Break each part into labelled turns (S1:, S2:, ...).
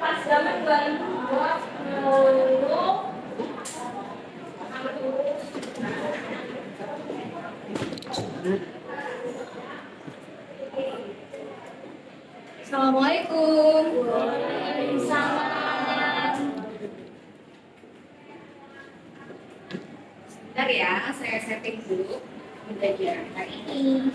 S1: pas zaman 2020. Assalamualaikum. Waalaikumsalam. Sebentar ya, saya setting dulu pembelajaran hari ini.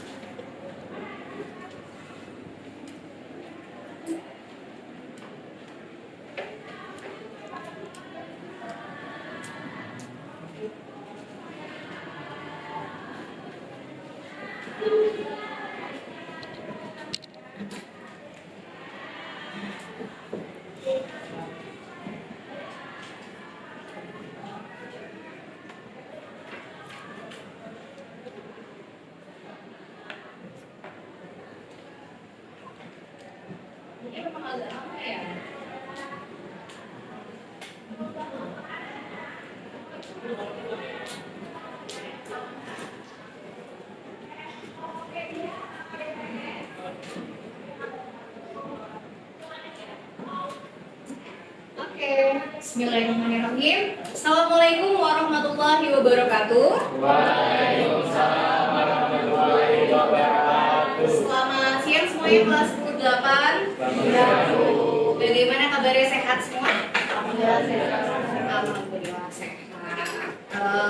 S1: Ini memang agak lama ya. Oke, bismillahirrahmanirrahim. Assalamualaikum warahmatullahi wabarakatuh.
S2: Waalaikumsalam warahmatullahi wabarakatuh.
S1: Selamat siang semuanya kelas 10-8. Bagaimana kabarnya, sehat semua? Alhamdulillah sehat.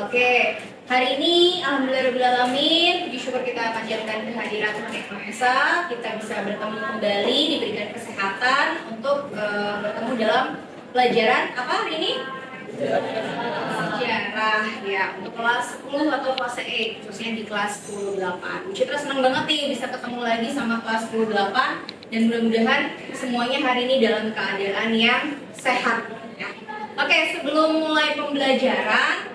S1: Oke, hari ini alhamdulillahirobbilalamin, puji syukur kita panjatkan kehadiran Tuhan Yang Maha Esa. Kita bisa bertemu kembali, diberikan kesehatan untuk bertemu dalam pelajaran apa hari ini? Sejarah ya, untuk kelas 10 atau fase E, khususnya di kelas 10-8. Citra senang banget nih bisa ketemu lagi sama kelas 10-8, dan mudah-mudahan semuanya hari ini dalam keadaan yang sehat ya. Oke, sebelum mulai pembelajaran,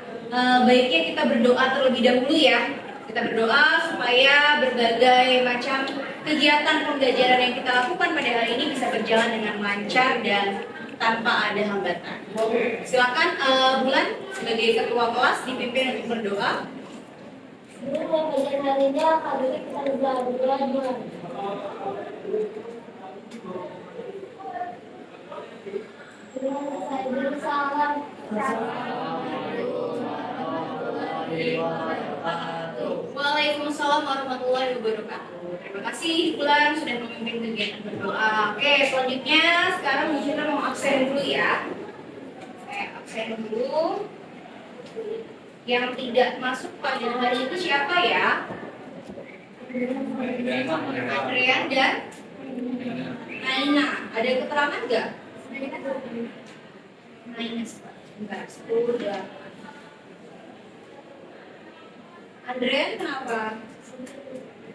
S1: baiknya kita berdoa terlebih dahulu ya. Kita berdoa supaya berbagai macam kegiatan pembelajaran yang kita lakukan pada hari ini bisa berjalan dengan lancar dan tanpa ada hambatan. Silakan Bulan sebagai ketua kelas dipimpin untuk berdoa.
S3: Sebelum pembelajaran hari ini, kali ini kita berdoa dulu. Salam.
S1: Waalaikumsalam warahmatullahi wabarakatuh. Terima kasih Bulan sudah memimpin kegiatan berdoa. Oke, selanjutnya sekarang Bu Citra mau absen dulu ya. Saya absen dulu. Yang tidak masuk pada hari ini siapa ya? Adrian dan Naina. Ada keterangan nggak? Naina sebentar. 10. Adrian kenapa?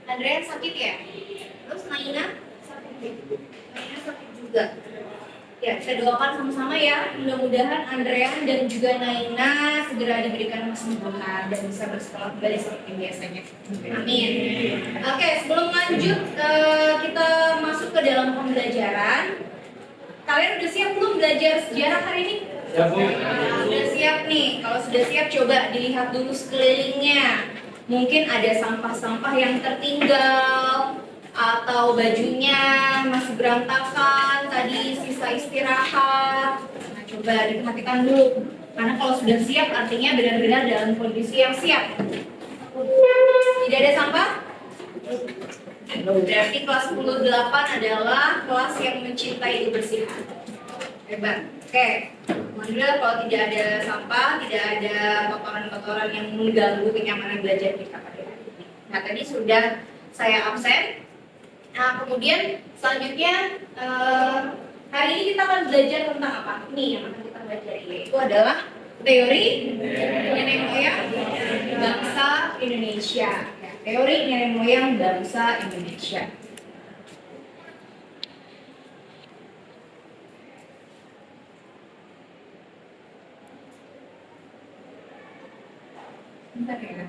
S1: Adrian sakit ya? Terus Naina? Naina sakit juga. Ya, kita doakan sama-sama ya. Mudah-mudahan Andrean dan juga Naina segera diberikan kesembuhan dan bisa bersekolah kembali seperti biasanya. Amin. Oke, sebelum lanjut kita masuk ke dalam pembelajaran. Kalian udah siap belum belajar sejarah hari ini?
S2: Siap, Bu.
S1: Udah siap nih. Kalau sudah siap, coba dilihat dulu sekelilingnya. Mungkin ada sampah-sampah yang tertinggal, atau bajunya masih berantakan, tadi sisa istirahat. Nah, coba diperhatikan dulu. Karena kalau sudah siap, artinya benar-benar dalam kondisi yang siap. Tidak ada sampah? Berarti kelas 10-8 adalah kelas yang mencintai kebersihan. Hebat. Oke, alhamdulillah kalau tidak ada sampah, tidak ada kotoran-kotoran yang mengganggu kenyamanan belajar kita pada hari ini. Nah, tadi sudah saya absen. Nah, kemudian selanjutnya hari ini kita akan belajar tentang apa? Ini yang akan kita belajar, yaitu adalah teori nenek moyang bangsa Indonesia. Ya, teori nenek moyang bangsa Indonesia. Bentar ya.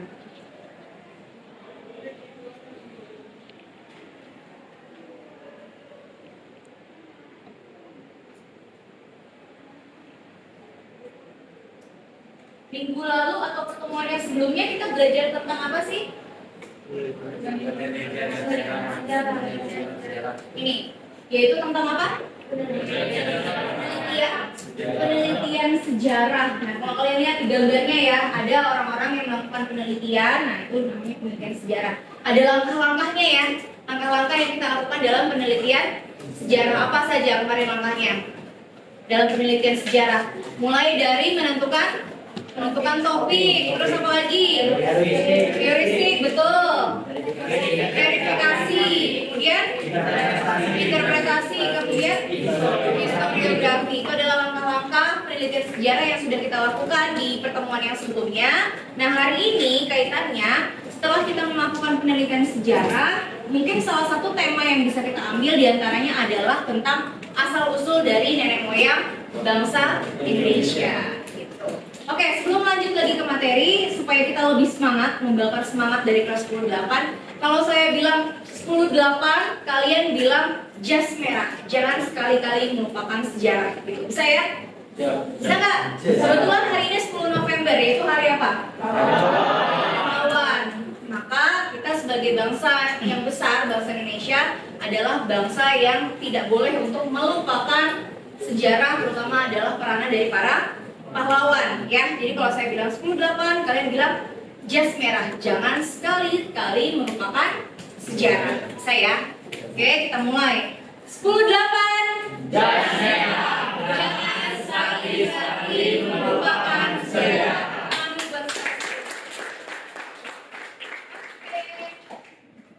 S1: Minggu lalu atau pertemuan yang sebelumnya kita belajar tentang apa sih? Ini, yaitu tentang apa? penelitian sejarah. Nah, kalau kalian lihat di gambarnya ya, ada orang-orang yang melakukan penelitian. Nah, itu namanya penelitian sejarah. Ada langkah-langkahnya ya, langkah-langkah yang kita lakukan dalam penelitian sejarah. Apa saja kemarin langkahnya dalam penelitian sejarah? Mulai dari menentukan topik, terus apa lagi? Heuristik, betul. Verifikasi, kemudian interpretasi, kemudian historiografi. Itu adalah langkah-langkah penelitian sejarah yang sudah kita lakukan di pertemuan yang sebelumnya. Nah, hari ini kaitannya setelah kita melakukan penelitian sejarah, mungkin salah satu tema yang bisa kita ambil diantaranya adalah tentang asal-usul dari nenek moyang bangsa Indonesia. Oke, sebelum lanjut lagi ke materi, supaya kita lebih semangat, membakar semangat dari kelas 10-8, kalau saya bilang 10-8, kalian bilang jas merah. Jangan sekali-kali melupakan sejarah. Gitu. Bisa ya? Bisa nggak? Kebetulan hari ini 10 November, yaitu hari apa? Pahlawan. Maka kita sebagai bangsa yang besar, bangsa Indonesia, adalah bangsa yang tidak boleh untuk melupakan sejarah, terutama adalah peranan dari para pahlawan ya. Jadi kalau saya bilang 10-8, kalian bilang jas merah. Jangan sekali-kali melupakan sejarah. Saya. Oke, kita mulai. 10-8.
S2: Jas merah.
S1: Jangan sekali-kali melupakan sejarah.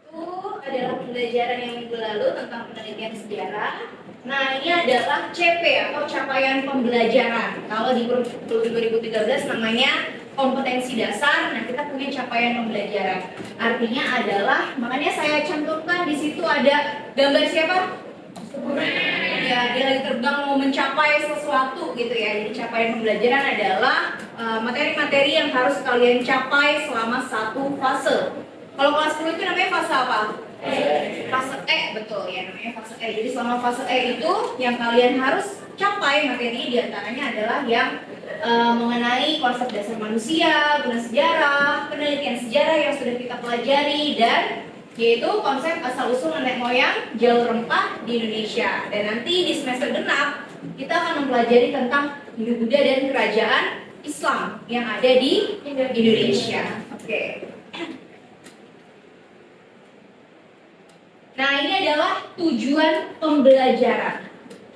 S1: Itu adalah pembelajaran yang minggu lalu tentang penelitian sejarah. Nah, ini adalah CP atau capaian pembelajaran. Kalau di kurikulum 2013 namanya kompetensi dasar. Nah, kita punya capaian pembelajaran. Artinya adalah, makanya saya cantumkan di situ ada gambar siapa? Ya, dia lagi terbang mau mencapai sesuatu gitu ya. Jadi capaian pembelajaran adalah materi-materi yang harus kalian capai selama satu fase. Kalau kelas 10 itu namanya fase apa? Fase E, betul ya, namanya fase E. Jadi selama fase E itu yang kalian harus capai materi diantaranya adalah yang mengenai konsep dasar manusia, guna sejarah, penelitian sejarah yang sudah kita pelajari, dan yaitu konsep asal-usul nenek moyang jalur rempah di Indonesia. Dan nanti di semester genap kita akan mempelajari tentang Hindu Buddha dan kerajaan Islam yang ada di Indonesia. Oke. Nah, ini adalah tujuan pembelajaran.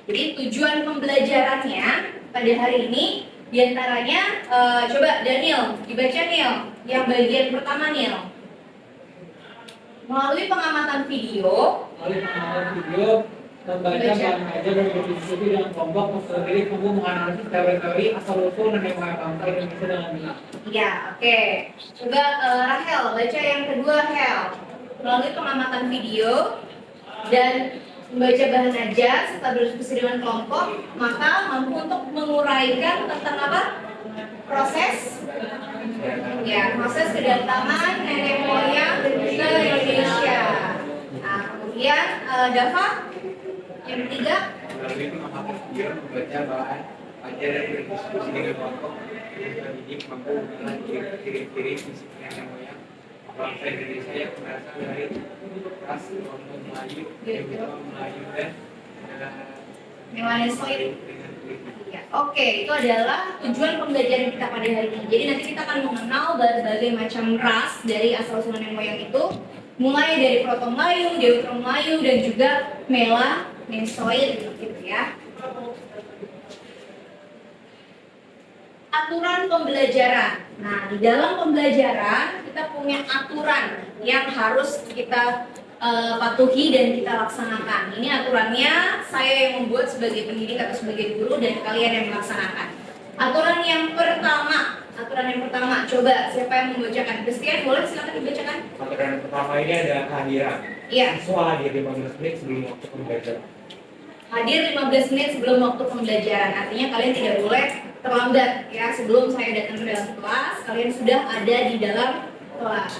S1: Jadi tujuan pembelajarannya pada hari ini diantaranya, coba Daniel, dibaca Neil, yang bagian pertama Neil. Melalui pengamatan video,
S2: membaca, mengajar, dan berdiskusi dengan kelompok, mempelajari, menganalisis teori-teori asal-usul nenek moyang bangsa Indonesia dengan benar.
S1: Ya, oke. Coba Rahel, baca yang kedua Hel. Melalui pengamatan video dan membaca bahan ajar serta berdiskusi dengan kelompok, maka mampu untuk menguraikan tentang apa? Proses kedatangan nenek moyang ke Indonesia. Nah, kemudian Dava yang ketiga,
S4: melalui pengamatan video, membaca bahan ajar dan berdiskusi dengan kelompok, mendidik mampu mengenal ciri-ciri fisik nenek moyang bangsa Indonesia yang berasal dari ras kelompok Melayu, Melayu dan
S1: Melanesoid. Ya, oke, itu adalah tujuan pembelajaran kita pada hari ini. Jadi nanti kita akan mengenal berbagai macam ras dari asal-usul nenek moyang itu, mulai dari Proto Melayu, Deutero Melayu, dan juga Melanesoid gitu ya. Aturan pembelajaran. Nah, di dalam pembelajaran kita punya aturan yang harus kita patuhi dan kita laksanakan. Ini aturannya saya yang membuat sebagai pendidik atau sebagai guru dan kalian yang melaksanakan. Aturan yang pertama, coba siapa yang membacakan? Christian, boleh silakan dibacakan.
S2: Aturan pertama ini ada kehadiran.
S1: Iya.
S2: Siswa hadir 15 menit sebelum waktu pembelajaran.
S1: Hadir 15 menit sebelum waktu pembelajaran. Artinya kalian tidak boleh terlambat ya. Sebelum saya datang ke dalam kelas, kalian sudah ada di dalam kelas.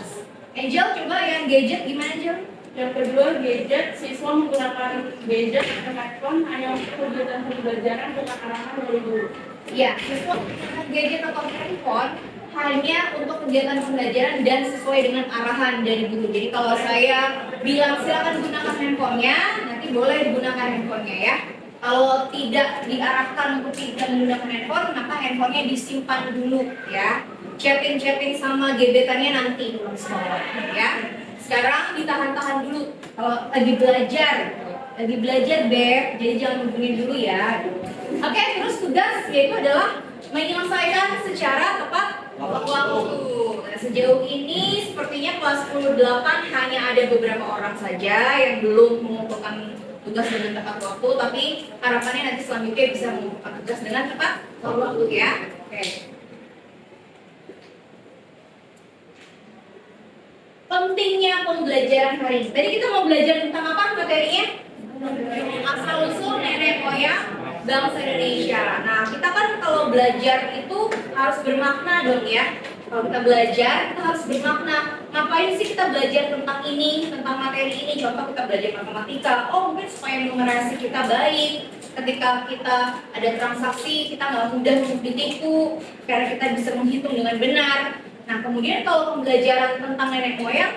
S1: Angel, coba yang gadget gimana Angel?
S5: Yang kedua, gadget. Siswa menggunakan gadget atau handphone hanya untuk kegiatan pembelajaran bukan arahan dari guru.
S1: Ya, siswa menggunakan gadget atau handphone hanya untuk kegiatan pembelajaran dan sesuai dengan arahan dari guru. Jadi kalau saya bilang silakan gunakan handphonenya, nanti boleh digunakan handphonenya ya. Kalau tidak diarahkan untuk tidak menggunakan handphone, maka handphonenya disimpan dulu ya. Chatting sama gebetannya nanti di sekolah ya. Sekarang ditahan-tahan dulu. Kalau lagi belajar Beb, jadi jangan hubungin dulu ya. Oke, terus tugas yaitu adalah menyelesaikan secara tepat waktu. Nah, sejauh ini sepertinya kelas 10-8 hanya ada beberapa orang saja yang belum mengumpulkan tugas dengan tepat waktu, tapi harapannya nanti selanjutnya bisa mengumpulkan tugas dengan tepat waktu ya. Oke. Pentingnya pembelajaran hari ini. Tadi kita mau belajar tentang apa materinya? Asal usul nenek moyang bangsa Indonesia. Nah, kita kan kalau belajar itu harus bermakna dong ya. Kalau kita belajar, kita harus bermakna. Ngapain sih kita belajar tentang ini, tentang materi ini? Contoh kita belajar matematika. Oh, mungkin supaya numerasi kita baik. Ketika kita ada transaksi, kita nggak mudah untuk ditipu, karena kita bisa menghitung dengan benar. Nah, kemudian kalau pembelajaran tentang nenek moyang,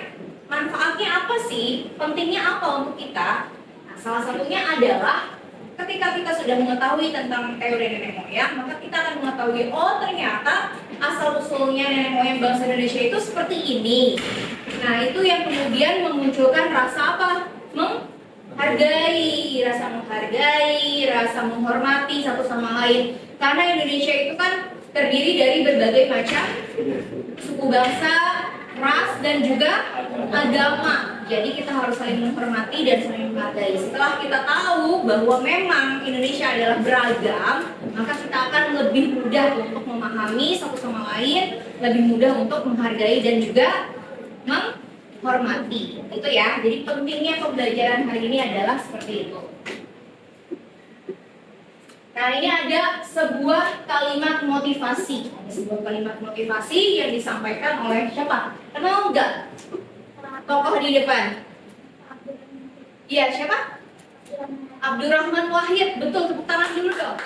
S1: manfaatnya apa sih? Pentingnya apa untuk kita? Nah, salah satunya adalah ketika kita sudah mengetahui tentang teori nenek moyang, maka kita akan mengetahui, oh ternyata asal-usulnya nenek moyang bangsa Indonesia itu seperti ini. Nah, itu yang kemudian memunculkan rasa apa? Menghargai, rasa menghormati satu sama lain. Karena Indonesia itu kan terdiri dari berbagai macam suku bangsa, ras, dan juga agama. Jadi kita harus saling menghormati dan saling menghargai. Setelah kita tahu bahwa memang Indonesia adalah beragam, maka kita akan lebih mudah untuk memahami satu sama lain, lebih mudah untuk menghargai dan juga menghormati. Itu ya. Jadi pentingnya pembelajaran hari ini adalah seperti itu. Nah, ini ada sebuah kalimat motivasi. Sebuah kalimat motivasi yang disampaikan oleh siapa? Kenal nggak? Tokoh di depan. Iya, siapa? Abdurrahman Wahid. Betul, tepuk tangan dulu dong.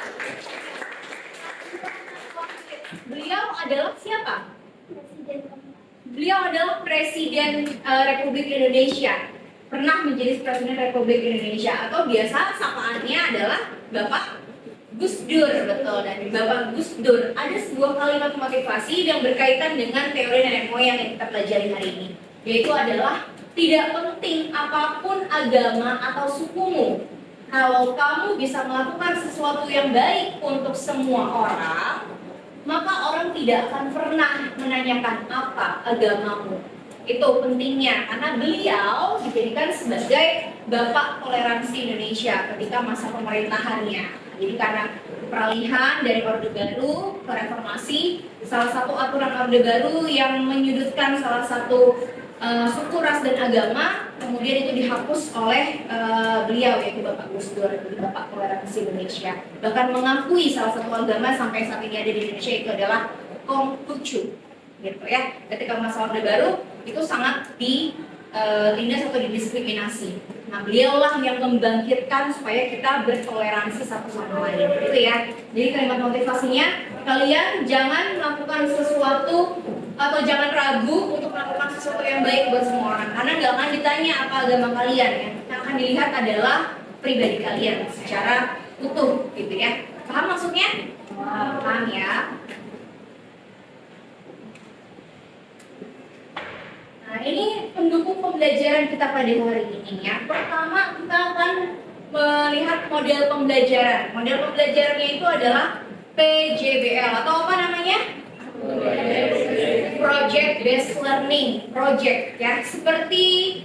S1: Beliau adalah siapa? Beliau adalah Presiden Republik Indonesia. Pernah menjadi Presiden Republik Indonesia, atau biasa sapaannya adalah Bapak Gus Dur, betul. Dan di Bapak Gus Dur ada sebuah kalimat motivasi yang berkaitan dengan teori nenek moyang yang kita pelajari hari ini, yaitu adalah tidak penting apapun agama atau sukumu, kalau kamu bisa melakukan sesuatu yang baik untuk semua orang, maka orang tidak akan pernah menanyakan apa agamamu. Itu pentingnya, karena beliau dijadikan sebagai Bapak Toleransi Indonesia ketika masa pemerintahannya. Jadi karena peralihan dari Orde Baru ke Reformasi, salah satu aturan Orde Baru yang menyudutkan salah satu suku, ras, dan agama, kemudian itu dihapus oleh beliau, yaitu Bapak Gus Dur, Bapak Toleransi Indonesia. Bahkan mengakui salah satu agama sampai saat ini ada di Indonesia itu adalah Konghucu, gitu ya. Ketika masa Orde Baru itu sangat ditindas atau didiskriminasi. Nah, beliaulah yang membangkitkan supaya kita bertoleransi satu sama lain, gitu ya. Jadi kalimat motivasinya, kalian jangan melakukan sesuatu atau jangan ragu untuk melakukan sesuatu yang baik buat semua orang, karena nggak akan ditanya apa agama kalian ya. Yang akan dilihat adalah pribadi kalian secara utuh, gitu ya. Paham maksudnya? Paham ya. Nah, ini pendukung pembelajaran kita pada hari ini ya. Pertama, kita akan melihat model pembelajaran. Model pembelajarannya itu adalah PJBL atau apa namanya? Project Based Learning Project ya. Seperti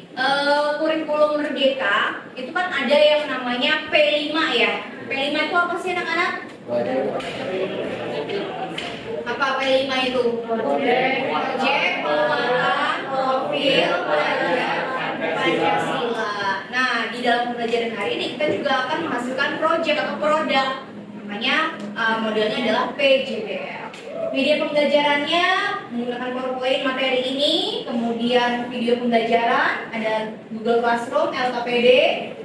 S1: kurikulum Merdeka, itu kan ada yang namanya P5 ya. P5 itu apa sih anak-anak? Apa P5 itu? Project penguatan profil pelajar Pancasila. Nah, di dalam pembelajaran hari ini kita juga akan menghasilkan project atau produk. Namanya modelnya adalah PJBL. Media pembelajarannya menggunakan PowerPoint materi ini, kemudian video pembelajaran, ada Google Classroom, LKPD,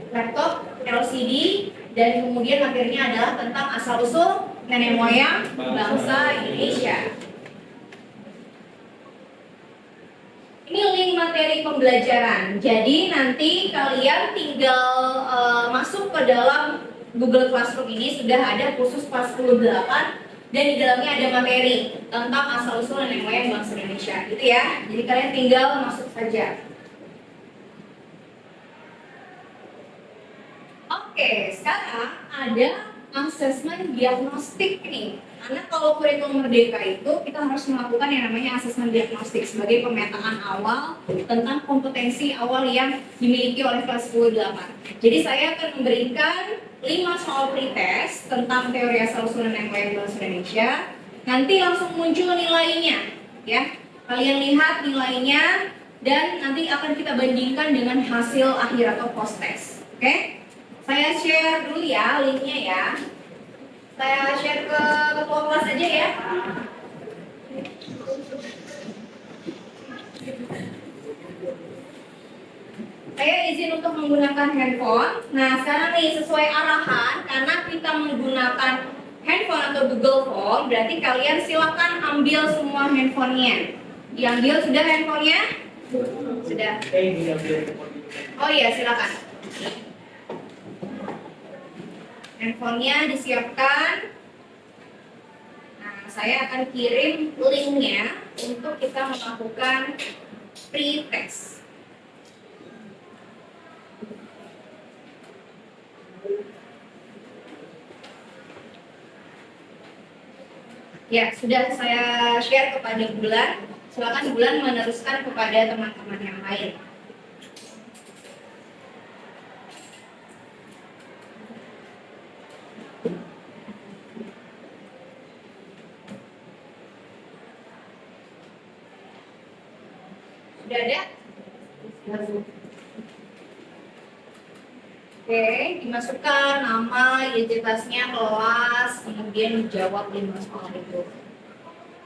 S1: laptop, LCD, dan kemudian materinya adalah tentang asal-usul nenek moyang bangsa Indonesia. Ini link materi pembelajaran. Jadi nanti kalian tinggal masuk ke dalam Google Classroom ini sudah ada khusus kelas 10-8 dan di dalamnya ada materi tentang asal-usul nenek moyang bangsa Indonesia, gitu ya. Jadi kalian tinggal masuk saja. Oke, sekarang ada asesmen diagnostik nih. Karena kalau kurikulum merdeka itu kita harus melakukan yang namanya asesmen diagnostik sebagai pemetaan awal tentang kompetensi awal yang dimiliki oleh kelas 10-8. Jadi saya akan memberikan 5 soal pretest tentang teori asal-usul nenek moyang bangsa Indonesia. Nanti langsung muncul nilainya, ya. Kalian lihat nilainya dan nanti akan kita bandingkan dengan hasil akhir atau post test. Oke? Saya share dulu ya linknya ya. Saya share ke ketua kelas aja ya. Saya izin untuk menggunakan handphone. Nah, sekarang nih sesuai arahan, karena kita menggunakan handphone atau Google Form, berarti kalian silakan ambil semua handphonenya. Diambil sudah handphonenya? Sudah. Oh iya, silakan. Handphonenya disiapkan. Nah, saya akan kirim linknya untuk kita melakukan pretest. Ya, sudah saya share kepada Bulan. Silakan Bulan meneruskan kepada teman-teman yang lain. Sudah ada? Oke, dimasukkan nama, identitasnya, kelas, kemudian dijawab 5 soal itu.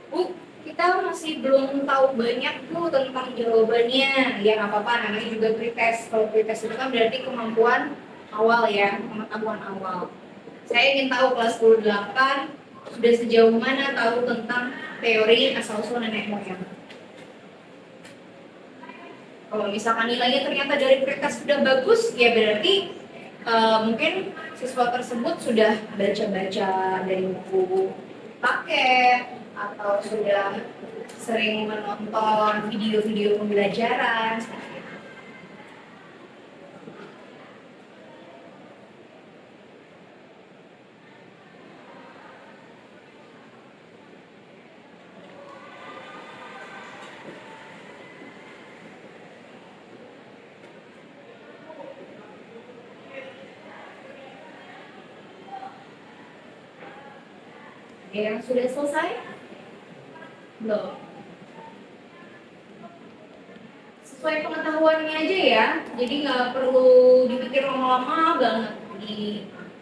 S1: Bu, kita masih belum tahu banyak Bu tentang jawabannya. Ya nggak apa-apa, namanya juga pretest. Kalau pretest itu kan berarti kemampuan awal ya, pengetahuan awal. Saya ingin tahu kelas 10-8 sudah sejauh mana tahu tentang teori asal-usul nenek moyang. Kalau misalkan nilainya ternyata dari pretest sudah bagus, ya berarti mungkin siswa tersebut sudah baca-baca dari buku paket atau sudah sering menonton video-video pembelajaran. Yang sudah selesai? Belum. Sesuai pengetahuannya aja ya, jadi nggak perlu dipikir lama-lama banget.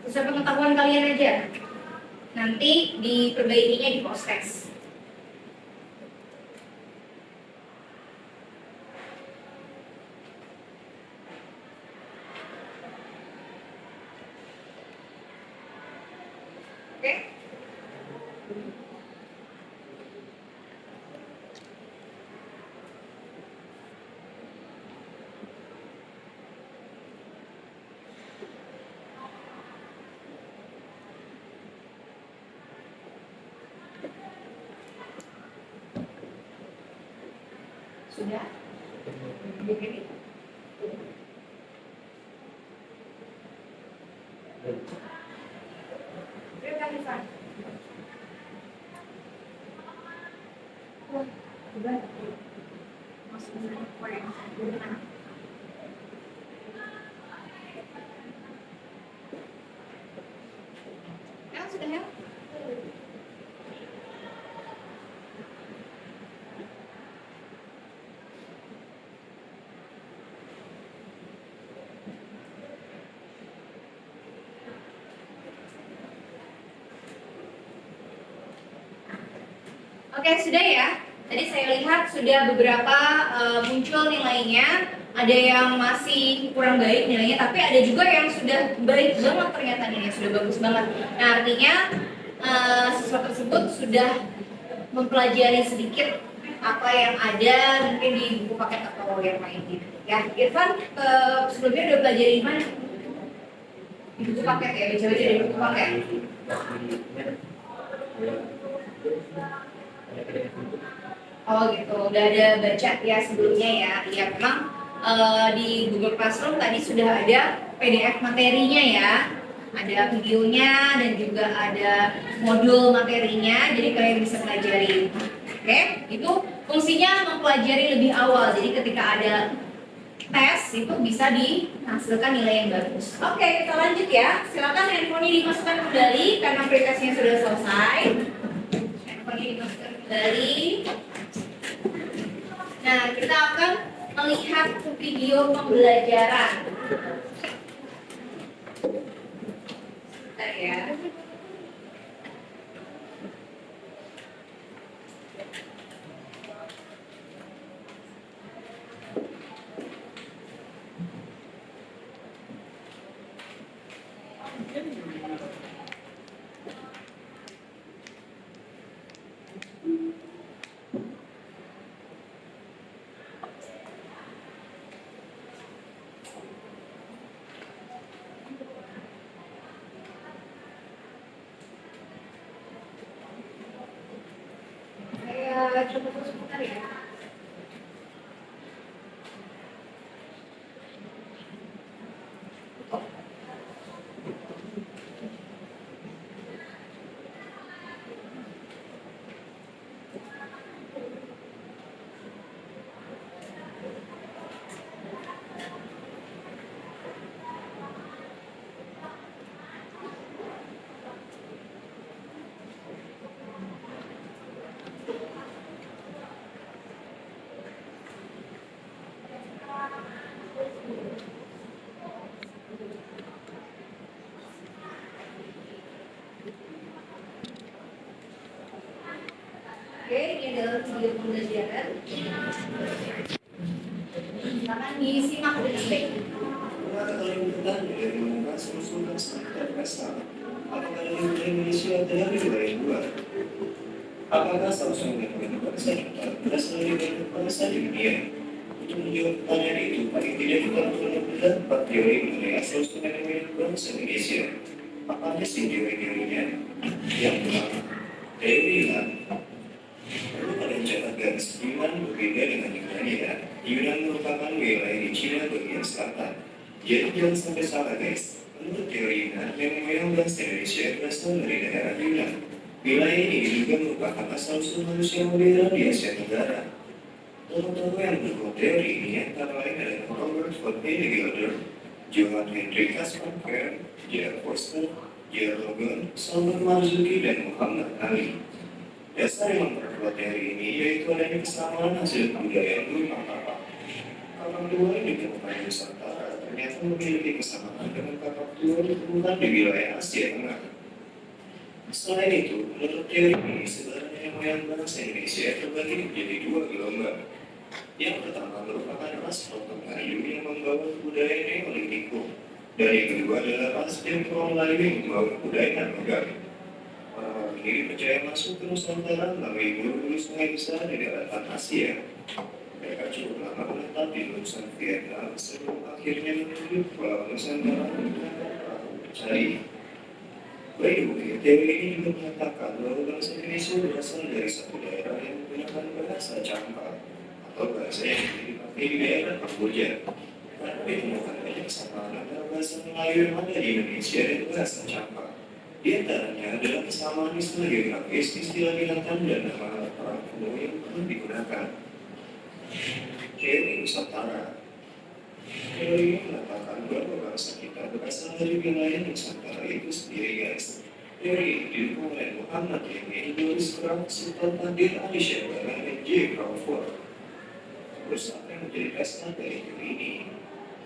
S1: Sesuai pengetahuan kalian aja. Nanti diperbaikinya di post test. Oke? Sudah? Begini? Terima kasih. Ya, sudah ya? Oke, sudah ya. Tadi saya lihat sudah beberapa muncul nilainya. Ada yang masih kurang baik nilainya, tapi ada juga yang sudah baik banget ternyata nilainya, sudah bagus banget. Nah, artinya siswa tersebut sudah mempelajari sedikit apa yang ada mungkin di buku paket atau yang lain gitu. Ya, Irfan sebelumnya udah belajar di mana? Di buku paket ya, baca-baca dari buku paket. Oh gitu, udah ada baca ya sebelumnya ya. Iya memang di Google Classroom tadi sudah ada PDF materinya ya. Ada videonya dan juga ada modul materinya, jadi kalian bisa pelajari. Oke, itu fungsinya mempelajari lebih awal. Jadi ketika ada tes itu bisa dihasilkan nilai yang bagus. Oke, kita lanjut ya. Silakan handphonenya dimasukkan kembali karena aplikasinya sudah selesai. Handphonenya dimasukkan kembali. Nah, kita akan melihat video pembelajaran. Bentar ya. Saya coba terus sebentar ya. Oke, ini adalah video pembelajaran. Silakan disimak dengan baik.
S6: Apakah dari Indonesia dari wilayah luar? Apakah seharusnya menggunakan bahasa berasal dari bahasa di dunia? Untuk menjawab pertanyaan itu, paling tidak kita perlu mendapat teori mengenai asal usul fenomena bangsa Indonesia. Apa aja sih teori-teorinya? Yang pertama, teori Yunan. Perlu pada mencatat garis, Yunan berbeda dengan Yunania. Yunan merupakan wilayah di Cina bagian selatan. Jadi jangan sampai salah guys. Menurut teori Yunan, nenek moyang bangsa Indonesia berasal dari daerah Yunan. Wilayah ini juga merupakan asal-usul manusia modern di Asia Tenggara. Tokoh-tokoh yang berbuat teori ini antara lain adalah Robert von Hennegelder, Johann Hendrik Caspar Kerr, J.R. Forster, J.R. Logan, Salman Marzuki, dan Muhammad Ali. Dasar yang memperkuat teori ini yaitu adanya kesamaan hasil kebudayaan dua kakak. Kakak dua yang ditemukan di Nusantara ternyata memiliki kesamaan dengan kakak dua ditemukan di wilayah Asia Tengah. Selain itu, menurut teori ini, sebenarnya moyang bangsa Indonesia terbagi menjadi dua gelombang. Yang pertama merupakan ras Potong Melayu yang membawa kebudayaan Neolitiko, dan yang kedua adalah ras Jepang Melayu yang membawa kebudayaan Megari. Orang-orang ini percaya masuk ke Nusantara melalui bulu-bulu sungai besar di daratan Asia. Mereka cukup lama menetap di lulusan Vietnam sebelum akhirnya menuju Pulau Nusantara menggunakan perahu pencari. By the way, teori ini juga mengatakan bahwa bangsa Indonesia berasal dari satu daerah yang menggunakan bahasa Campak atau bahasa yang dipakai di daerah Kamboja. Karena ditemukan banyak kesamaan antara bahasa Melayu yang ada di Indonesia dan bahasa Campak. Di antaranya adalah kesamaan istilah geografis, istilah binatang, dan nama orang kuno yang pernah digunakan. Teori Nusantara. Teori ini mengatakan bahwa bangsa kita berasal dari wilayah Nusantara itu sendiri guys. Teori ini didukung oleh Muhammad Yamin, Doris Frank, Sultan Tadir, Ali Syahbara, dan J. Crawford. Terus apa yang menjadi dasar dari teori ini?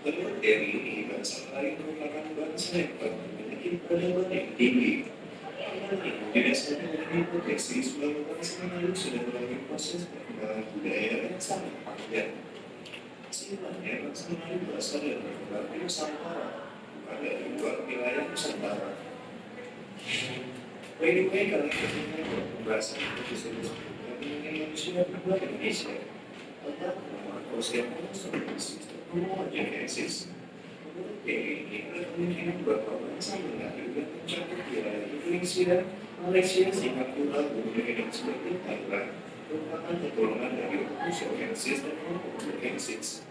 S6: Menurut teori ini, bangsa Melayu merupakan bangsa yang memiliki peradaban yang tinggi. Peradaban ini didasarkan oleh hipotesis bahwa bangsa Melayu sudah melalui proses perkembangan budaya yang sangat panjang. Sebenarnya bangsa Melayu berasal dari berbagai di Nusantara, bukan dari luar wilayah Nusantara. By the way, kalian bertanya pembahasan episode sebelumnya mengenai manusia berdua Indonesia tentang nama Homo sapiens, Homo genesis. Menurut Dari ini ada kemungkinan bahwa bangsa Bengkak juga mencakup wilayah Indonesia, Malaysia, Singapura, Brunei, dan sebagian Thailand merupakan keturunan dari Homo saurensis dan Homo floresiensis.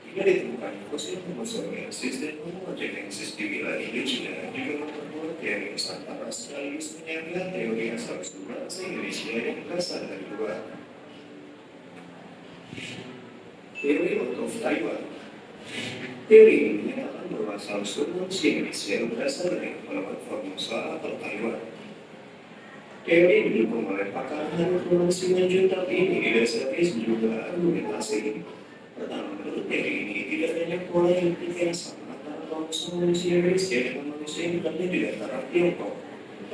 S6: Jika ditemukan fosil Homo saurensis dan Homo agenensis di wilayah Indochina juga memperkuat teori Nusantara sekaligus menyangga teori asal-usul bangsa Indonesia yang berasal dari luar. Teori of Taiwan. Teori ini menyatakan bahwa asal-usul manusia Indonesia berasal dari kepulauan Formosa atau Taiwan. Teori ini didukung oleh pakar naturalisasi Manjun, tapi ini didasari sejumlah argumentasi. Pertama, menurut teori ini tidak adanya pola yang sama antara kromosom manusia Indonesia dengan manusia yang berada di dataran Tiongkok.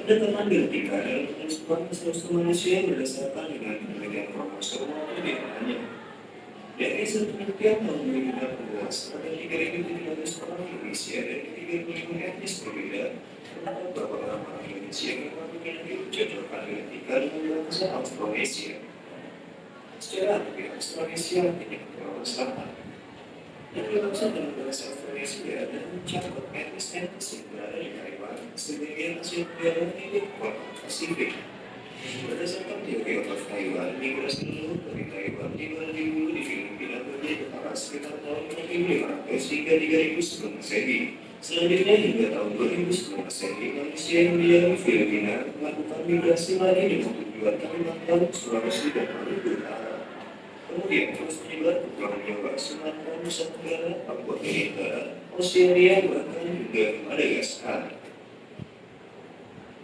S6: Pendekatan vertikal dalam penentuan asal-usul manusia berdasarkan dengan penelitian kromosom maupun DNA-nya. Dari hasil penelitian tahun 2016, ada 3.300 orang Indonesia dan 35 etnis berbeda terdapat bahwa orang-orang Indonesia memang memiliki kecocokan genetika dengan bangsa Austronesia. Secara alami, Austronesia artinya Kepulauan Selatan. Yang dimaksud dengan bahasa Austronesia dan mencakup etnis-etnis yang berada di Taiwan, sebagian Asia Tenggara ini Kepulauan Pasifik. Berdasarkan teori of Taiwan, migrasi leluhur dari Taiwan dimulai dulu di Filipina menjadi utara sekitar tahun 1500 hingga 3000 sebelum Masehi. Selanjutnya hingga tahun 2000 sebelum Masehi, manusia yang didiami Filipina melakukan migrasi lagi dengan tujuan Kalimantan, Sulawesi, dan Maluku Utara. Kemudian terus menyebar ke Pulau Jawa, Sumatera, Nusa Tenggara, Papua Utara, Oseania, bahkan hingga Madagaskar.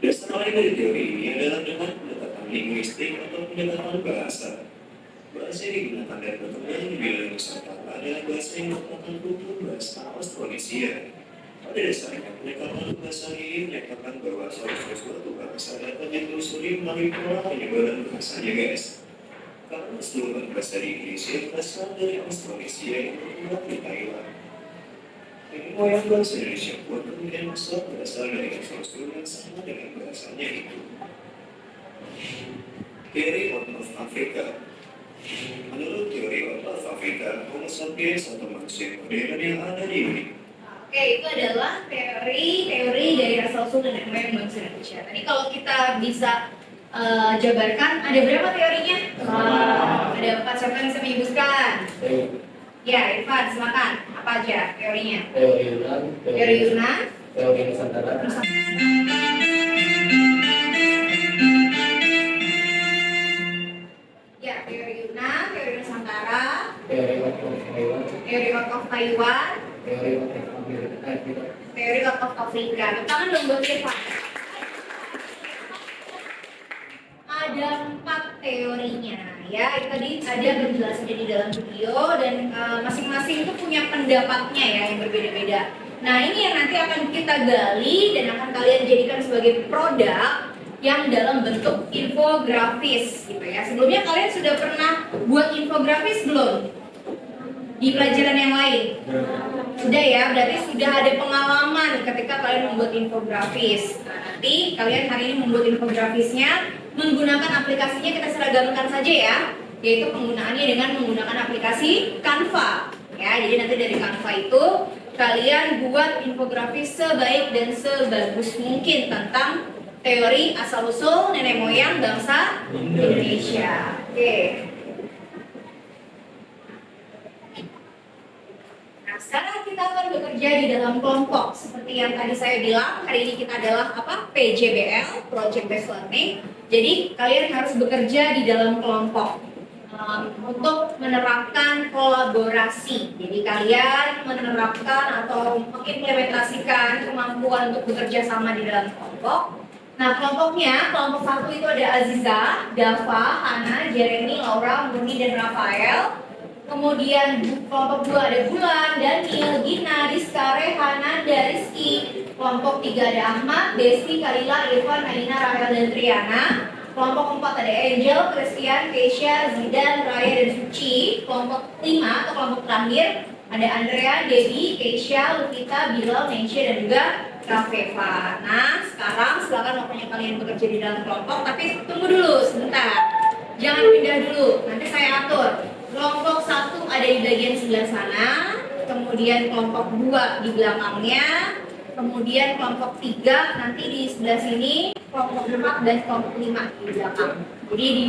S6: Dasar lain dari teori ini adalah dengan pendekatan linguistik atau pendekatan bahasa. Bahasa yang digunakan dan berkembang di wilayah Nusantara adalah bahasa yang merupakan kultur bahasa Austronesia. Pada dasarnya, pendekatan bahasa ini menyatakan bahwa suatu bahasa dapat ditelusuri melalui pola penyebaran bahasanya, guys. Karena keseluruhan bahasa di Indonesia berasal dari Austronesia yang berkembang di Taiwan. Nenek moyang bangsa Indonesia pun kemungkinan besar berasal dari asal-usul yang sama dengan bahasanya itu. Teori Horn of Africa. Menurut teori Horn of Africa, Homo sapiens atau manusia modern yang ada di Indonesia.
S1: Oke, itu adalah teori dari asal-usul nenek moyang bangsa Indonesia. Tadi kalau kita bisa jabarkan, ada berapa teorinya? Ada 4, siapa yang bisa menyebutkan? Ya, Irfan, silakan. Apa aja teorinya?
S2: Teori Yunan,
S1: Teori Yunan,
S2: teori Nusantara,
S1: ya, teori Yunan, teori Nusantara,
S2: teori Taiwan,
S1: teori Out of Taiwan,
S2: teori Amerika,
S1: teori Out of Afrika. Tangan dong buat Irfan. Ada 4 teorinya, ya. Itu tadi ada penjelasannya di dalam video dan masing-masing itu punya pendapatnya ya yang berbeda-beda. Nah, ini yang nanti akan kita gali dan akan kalian jadikan sebagai produk yang dalam bentuk infografis gitu ya. Sebelumnya kalian sudah pernah buat infografis belum? Di pelajaran yang lain? Sudah ya, berarti sudah ada pengalaman ketika kalian membuat infografis. Nah, nanti kalian hari ini membuat infografisnya menggunakan aplikasinya, kita seragamkan saja ya, yaitu penggunaannya dengan menggunakan aplikasi Canva ya. Jadi nanti dari Canva itu kalian buat infografis sebaik dan sebagus mungkin tentang teori asal-usul nenek moyang bangsa Indonesia. Oke. Nah, sekarang kita akan bekerja di dalam kelompok. Seperti yang tadi saya bilang, hari ini kita adalah PJBL, Project Based Learning. Jadi kalian harus bekerja di dalam kelompok untuk menerapkan kolaborasi. Jadi kalian menerapkan atau mengimplementasikan kemampuan untuk bekerja sama di dalam kelompok. Nah, kelompoknya, kelompok 1 itu ada Aziza, Dava, Hana, Jeremy, Laura, Murni, dan Rafael. Kemudian kelompok 2 ada Bulan, Daniel, Gina, Rizka, Rehana, Rizky. Kelompok 3 ada Ahmad, Desi, Kalila, Irfan, Naina, Rahel, dan Triana. Kelompok 4 ada Angel, Christian, Keisha, Zidan, Raya, dan Suci. Kelompok 5 atau kelompok terakhir ada Andrea, Debbie, Keisha, Lupita, Bilal, Nesha, dan juga Rafeva. Nah, sekarang silakan waktunya kalian bekerja di dalam kelompok, tapi tunggu dulu sebentar. Jangan pindah dulu, nanti saya atur. Kelompok 1 ada di bagian sebelah sana, kemudian kelompok 2 di belakangnya, kemudian kelompok 3 nanti di sebelah sini, kelompok 4 dan kelompok 5 di belakang. Jadi di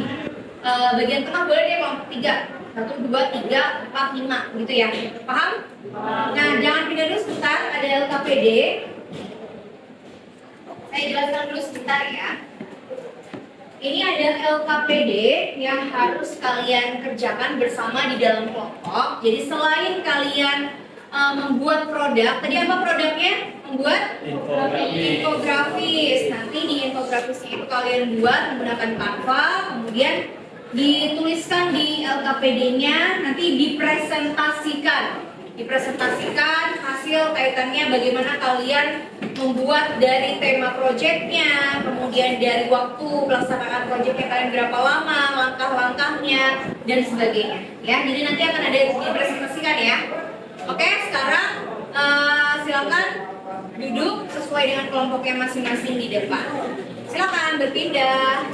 S1: bagian tengah boleh deh kelompok 3. 1, 2, 3, 4, 5 gitu ya. Paham? Nah, jangan pindah dulu sebentar, ada LKPD. Saya jelaskan dulu sebentar ya. Ini ada LKPD yang harus kalian kerjakan bersama di dalam kelompok. Jadi selain kalian membuat produk, tadi apa produknya? Membuat infografis. Nanti di infografisnya itu kalian buat menggunakan Canva, kemudian dituliskan di LKPD-nya, nanti dipresentasikan hasil kaitannya bagaimana kalian membuat dari tema proyeknya, kemudian dari waktu pelaksanaan proyeknya kalian berapa lama, langkah-langkahnya dan sebagainya ya. Jadi nanti akan ada dipresentasikan ya. Oke, sekarang silakan duduk sesuai dengan kelompoknya masing-masing di depan. Silakan berpindah.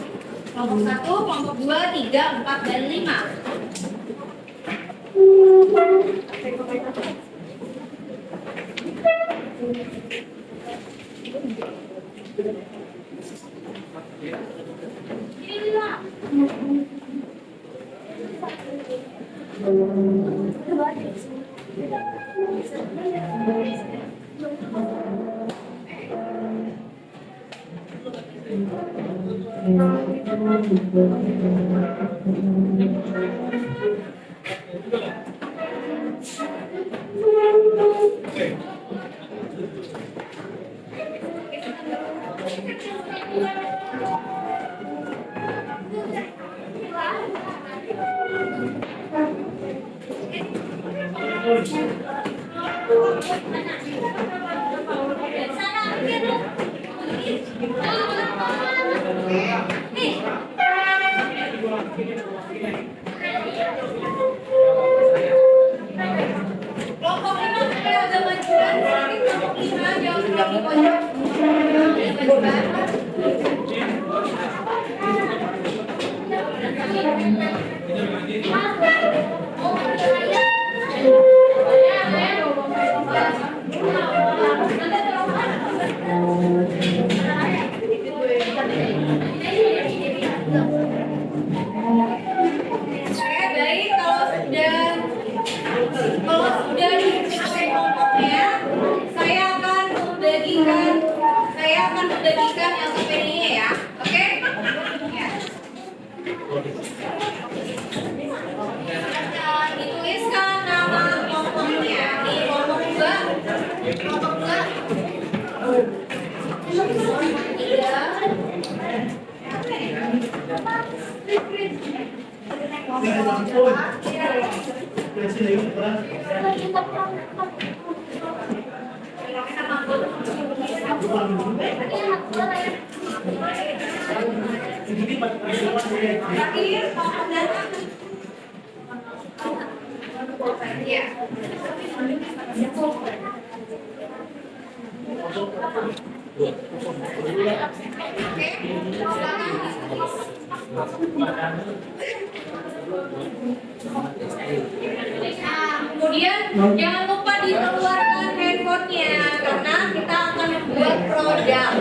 S1: Kelompok 1, kelompok 2, 3, 4, dan 5. Kelompok 5 supaya ada majuan, kelompok 5 jangan sudah di pojok. Saya baik kalau sudah dicapai kelompoknya, saya akan membagikan LKPD-nya ya. Oke? Ya. Dituliskan nama kelompoknya. Di kelompok 2. Kelompok 3. Ya. Oke, kemudian jangan lupa dikeluarkan handphonenya karena kita akan membuat produk.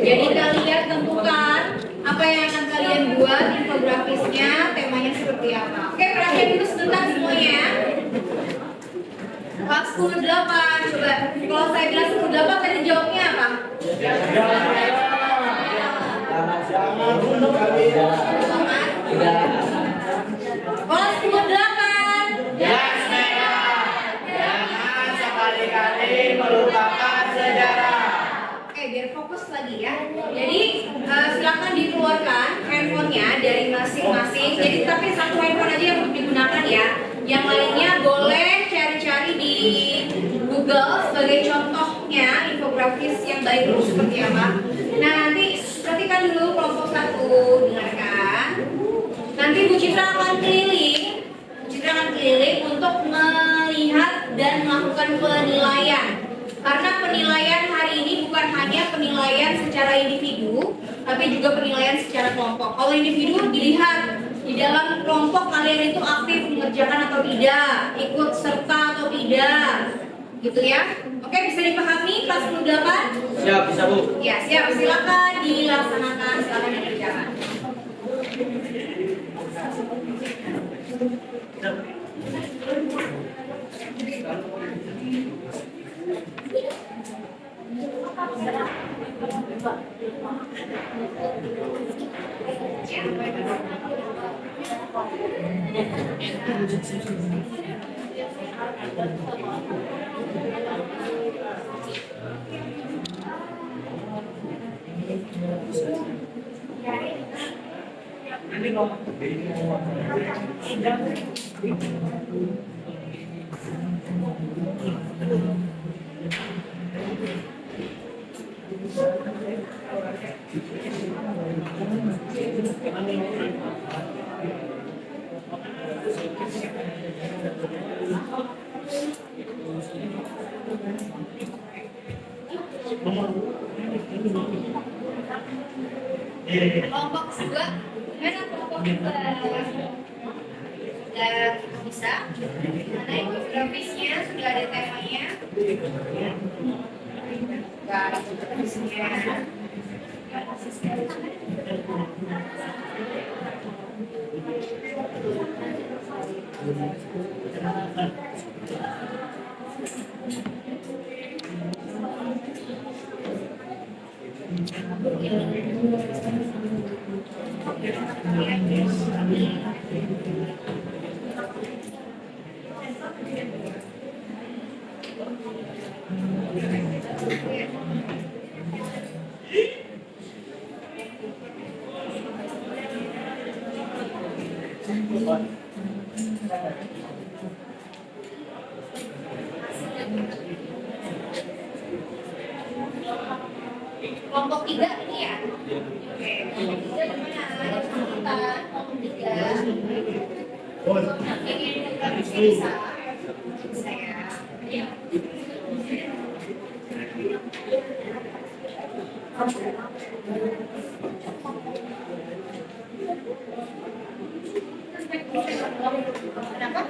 S1: Jadi kalian tentukan apa yang akan kalian buat, infografisnya, temanya seperti apa. Oke, perhatian dulu sebentar semuanya. Kelas 10-8, coba kalau saya bilang 10-8 tadi jawabnya apa? Kelas 10-8.
S7: Jangan sekali-kali melupakan sejarah.
S1: Oke, biar fokus lagi ya. Jadi silakan dikeluarkan handphonenya dari masing-masing. Jadi tapi satu handphone aja yang untuk digunakan ya. Yang lainnya boleh cari-cari di Google sebagai contohnya infografis yang baik itu seperti apa. Nah nanti perhatikan dulu kelompok 1, dengarkan. Nanti Bu Citra akan keliling. Untuk melihat dan melakukan penilaian. Karena penilaian hari ini bukan hanya penilaian secara individu, tapi juga penilaian secara kelompok. Kalau individu dilihat Di dalam kelompok kalian itu aktif mengerjakan atau tidak, ikut serta atau tidak, gitu ya. Oke, bisa dipahami kelas 28?
S7: Siap, bisa Bu.
S1: Ya, siap. Silakan dilaksanakan, silakan dikerjakan. Kelompok kedua, gimana kelompok kedua? Sudah bisa? Mana infografisnya? Sudah ada temanya? Sudah ada infografisnya. Kelompok 3 ini ya? Oke, kelompok 3 gimana? Ada sambutan, kelompok 3. Ini infografisnya bisa? Bisa ya? Kenapa?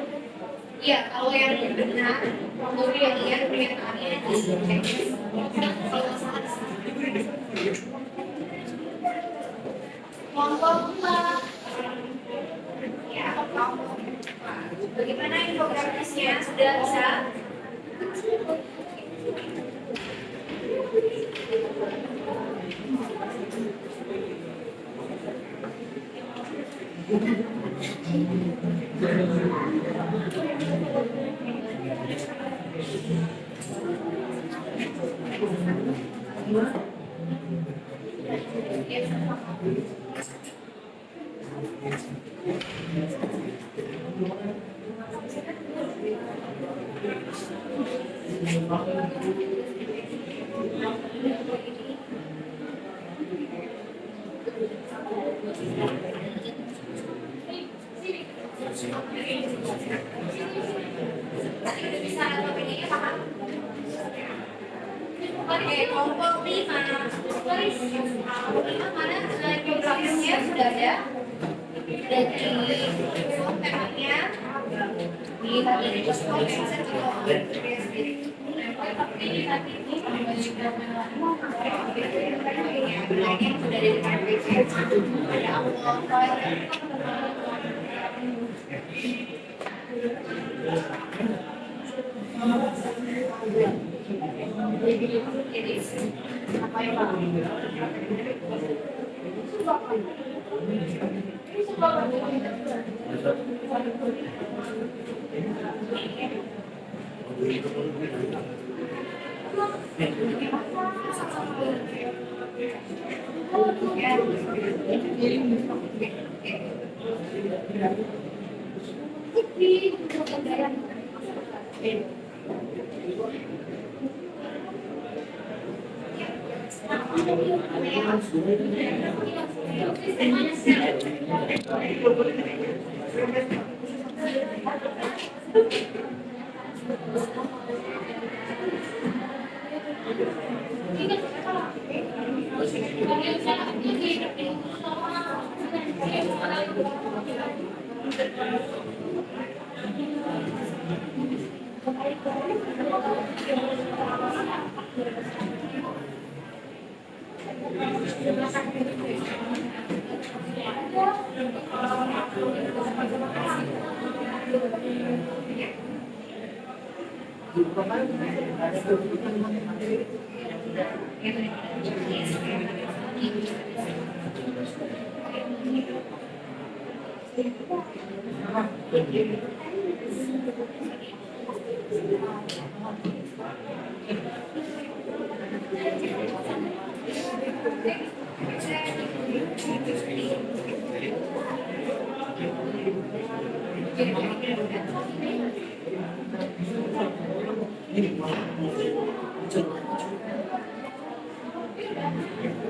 S1: Iya, kalau yang benar, untuk yang iya, pernyataannya di checklist. Kalau nggak salah, kelompok 4. Ya, kelompok 4. Bagaimana infografisnya? Sudah bisa? Bisa materinya paham? Oke, kelompok 5. Mana infografisnya sudah ada? Sudah di temanya di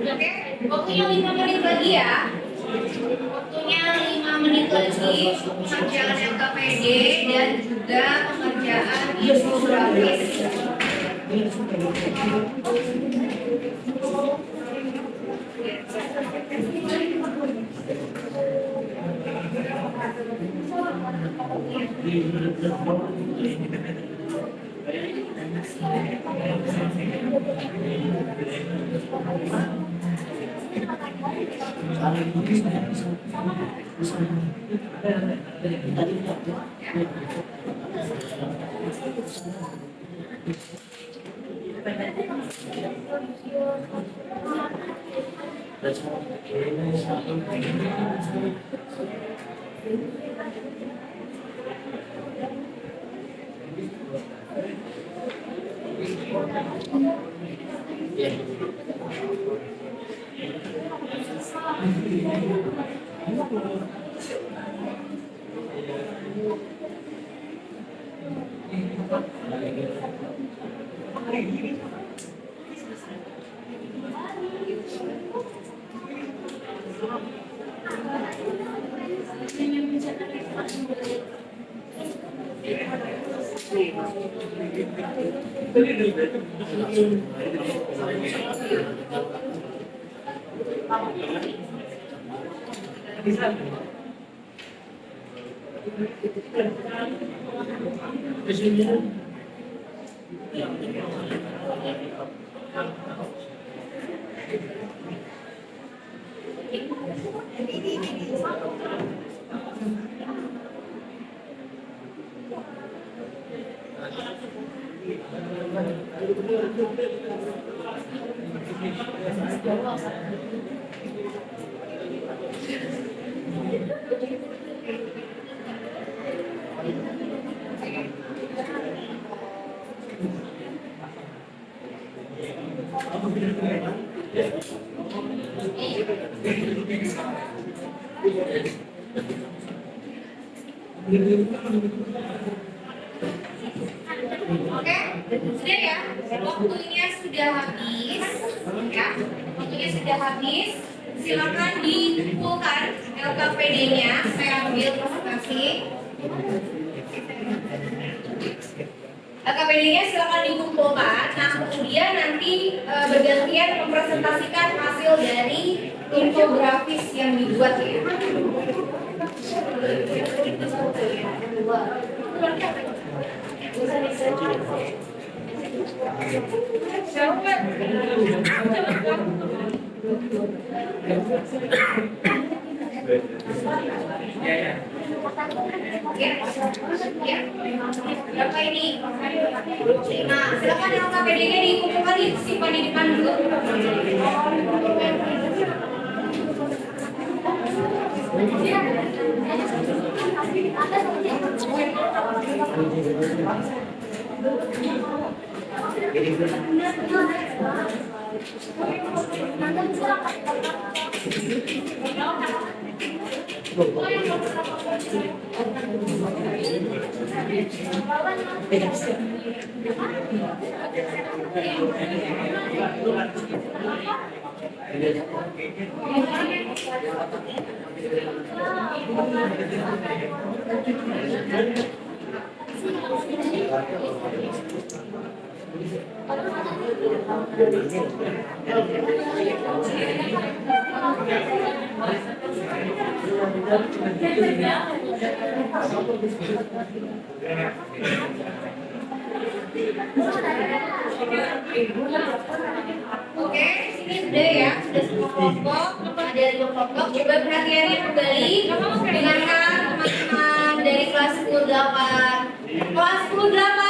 S1: Oke, waktunya 5 menit lagi ya. Waktunya 5 menit lagi pengerjaan LKPD dan juga pengerjaan infografis. Oke, sudah ya. Waktunya sudah habis, ya. Waktunya sudah habis. Silakan dikumpulkan LKPD-nya. Saya ambil presentasi. LKPD-nya silakan dikumpulkan. Nah, kemudian nanti bergantian mempresentasikan hasil dari infografis yang dibuat ya. Ya. Berapa ini? 5. Silakan LKPD-nya dikumpulkan, disimpan di depan dulu. Oke, sini sudah ya, sudah semua kelompok, ada 5 kelompok. Coba perhatiannya kembali, dengarkan teman-teman dari kelas 10-8. Kelas 10-8.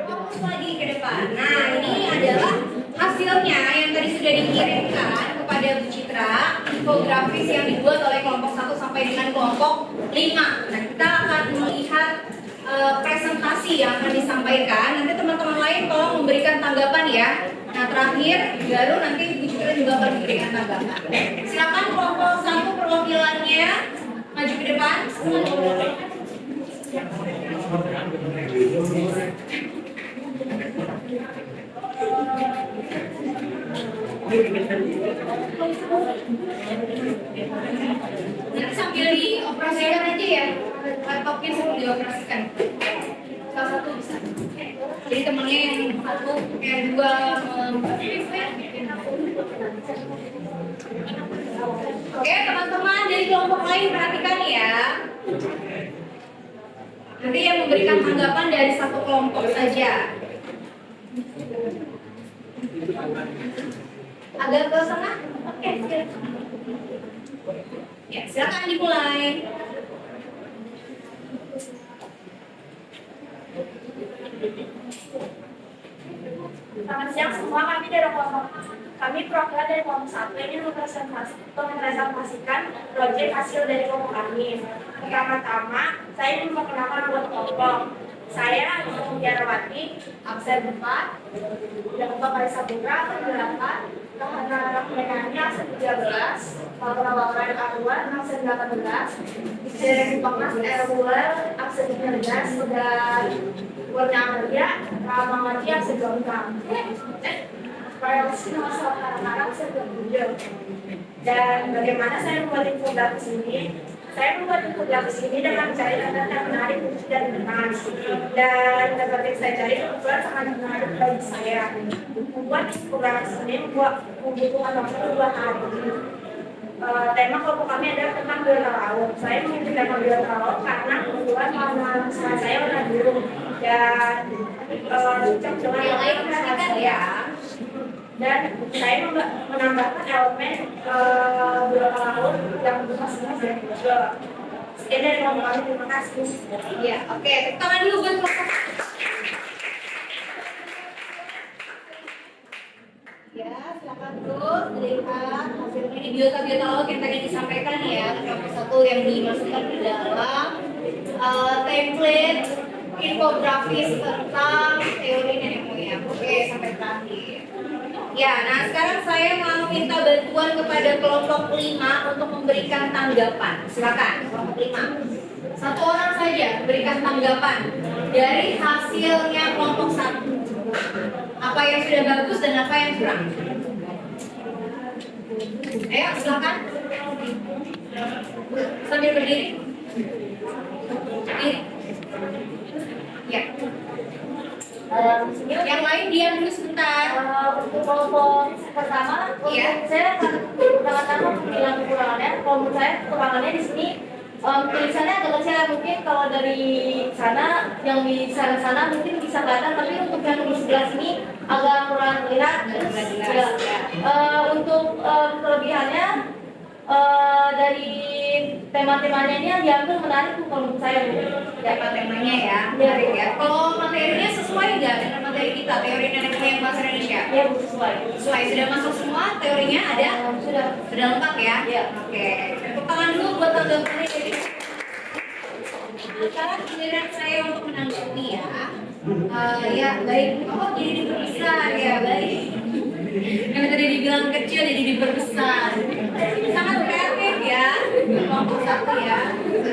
S1: Fokus lagi ke depan. Nah, ini adalah hasilnya yang tadi sudah dikirimkan kepada Bu Citra, infografis yang dibuat oleh kelompok 1 sampai dengan kelompok 5. Nah, kita akan melihat presentasi yang akan disampaikan. Nanti teman-teman lain tolong memberikan tanggapan ya. Nah, terakhir baru nanti Bu Citra juga akan memberikan tanggapan. Silakan kelompok 1 perwakilannya maju ke depan. Nanti sambil dioperasikan aja ya, laptopnya sambil dioperasikan. Salah satu bisa. Jadi temennya yang satu, yang dua Oke, teman-teman dari kelompok lain perhatikan ya. Nanti yang memberikan tanggapan dari satu kelompok saja. Agak ke tengah? Oke, silakan. Ya, silakan dimulai.
S3: Selamat siang semua, kami dari kelompok perwakilan dari kelompok 1 ini mempresentasikan proyek hasil dari kelompok kami. Pertama-tama, saya ingin memperkenalkan anggota kelompok. Saya Mutiarawati, absen 4, dan Bapak Marisa Putra, absen 8, Rahana Menani, absen 13, Laura Arwan, absen 18, Jeremy Thomas Erwell, absen 19, dan Warna Amalia, Rama Mati, absen 26. Proyeksi masalah harap-harap absen 27. Dan bagaimana saya membuat infografis ini? Saya membuat infografis ini dengan mencari data yang menarik untuk dari teman. Dan data yang saya cari kebetulan sangat menarik bagi saya. Membuat infografis ini membutuhkan waktu 2 hari. Tema kelompok kami adalah tentang biota laut. Saya memilih tema biota laut karena kebetulan warna saya warna biru dan cocok dengan
S1: Yang lain perhatikan ya.
S3: dan saya menambahkan elemen biota laut yang berbahasa juga. Sekian dari kelompok kami, terima kasih.
S1: Ya, oke. Tepuk tangan dulu buat kelompok. Ya, silakan terus dilihat hasilnya di biota laut yang tadi disampaikan ya. Kelompok 1 yang dimasukkan ke dalam template infografis tentang teori nenek moyang. Oke, sampai terakhir. Ya, nah sekarang saya mau minta bantuan kepada kelompok 5 untuk memberikan tanggapan. Silakan, kelompok 5. 1 orang saja berikan tanggapan dari hasilnya kelompok 1. Apa yang sudah bagus dan apa yang kurang? Ayo, silakan. Sambil berdiri. Berdiri. Ya. Yang lain diam dulu sebentar.
S3: Untuk kelompok pertama, saya akan pertama-tama bilang kekurangannya. Kalau menurut saya kekurangannya di sini tulisannya agak kecil. Mungkin kalau dari sana, yang di sana mungkin bisa kelihatan, tapi untuk yang di sebelah sini agak kurang terlihat. Untuk kelebihannya dari tema-temanya ini yang diambil menarik tuh kalau menurut saya.
S1: Tema-temanya ya, menarik ya. Kalau materinya sesuai nggak dengan materi kita, teori nenek moyang bahasa Indonesia?
S3: Ya, sesuai.
S1: Sesuai, sudah masuk semua teorinya ada?
S3: Sudah.
S1: Sudah lengkap ya?
S3: Ya.
S1: Oke. Tepuk tangan dulu buat tanggapannya dari. Sekarang giliran saya untuk menanggapi ya. Ya baik. Oh jadi diperbesar ya baik. Yang tadi dibilang kecil jadi diperbesar. Sangat kreatif ya. Kelompok 1 ya.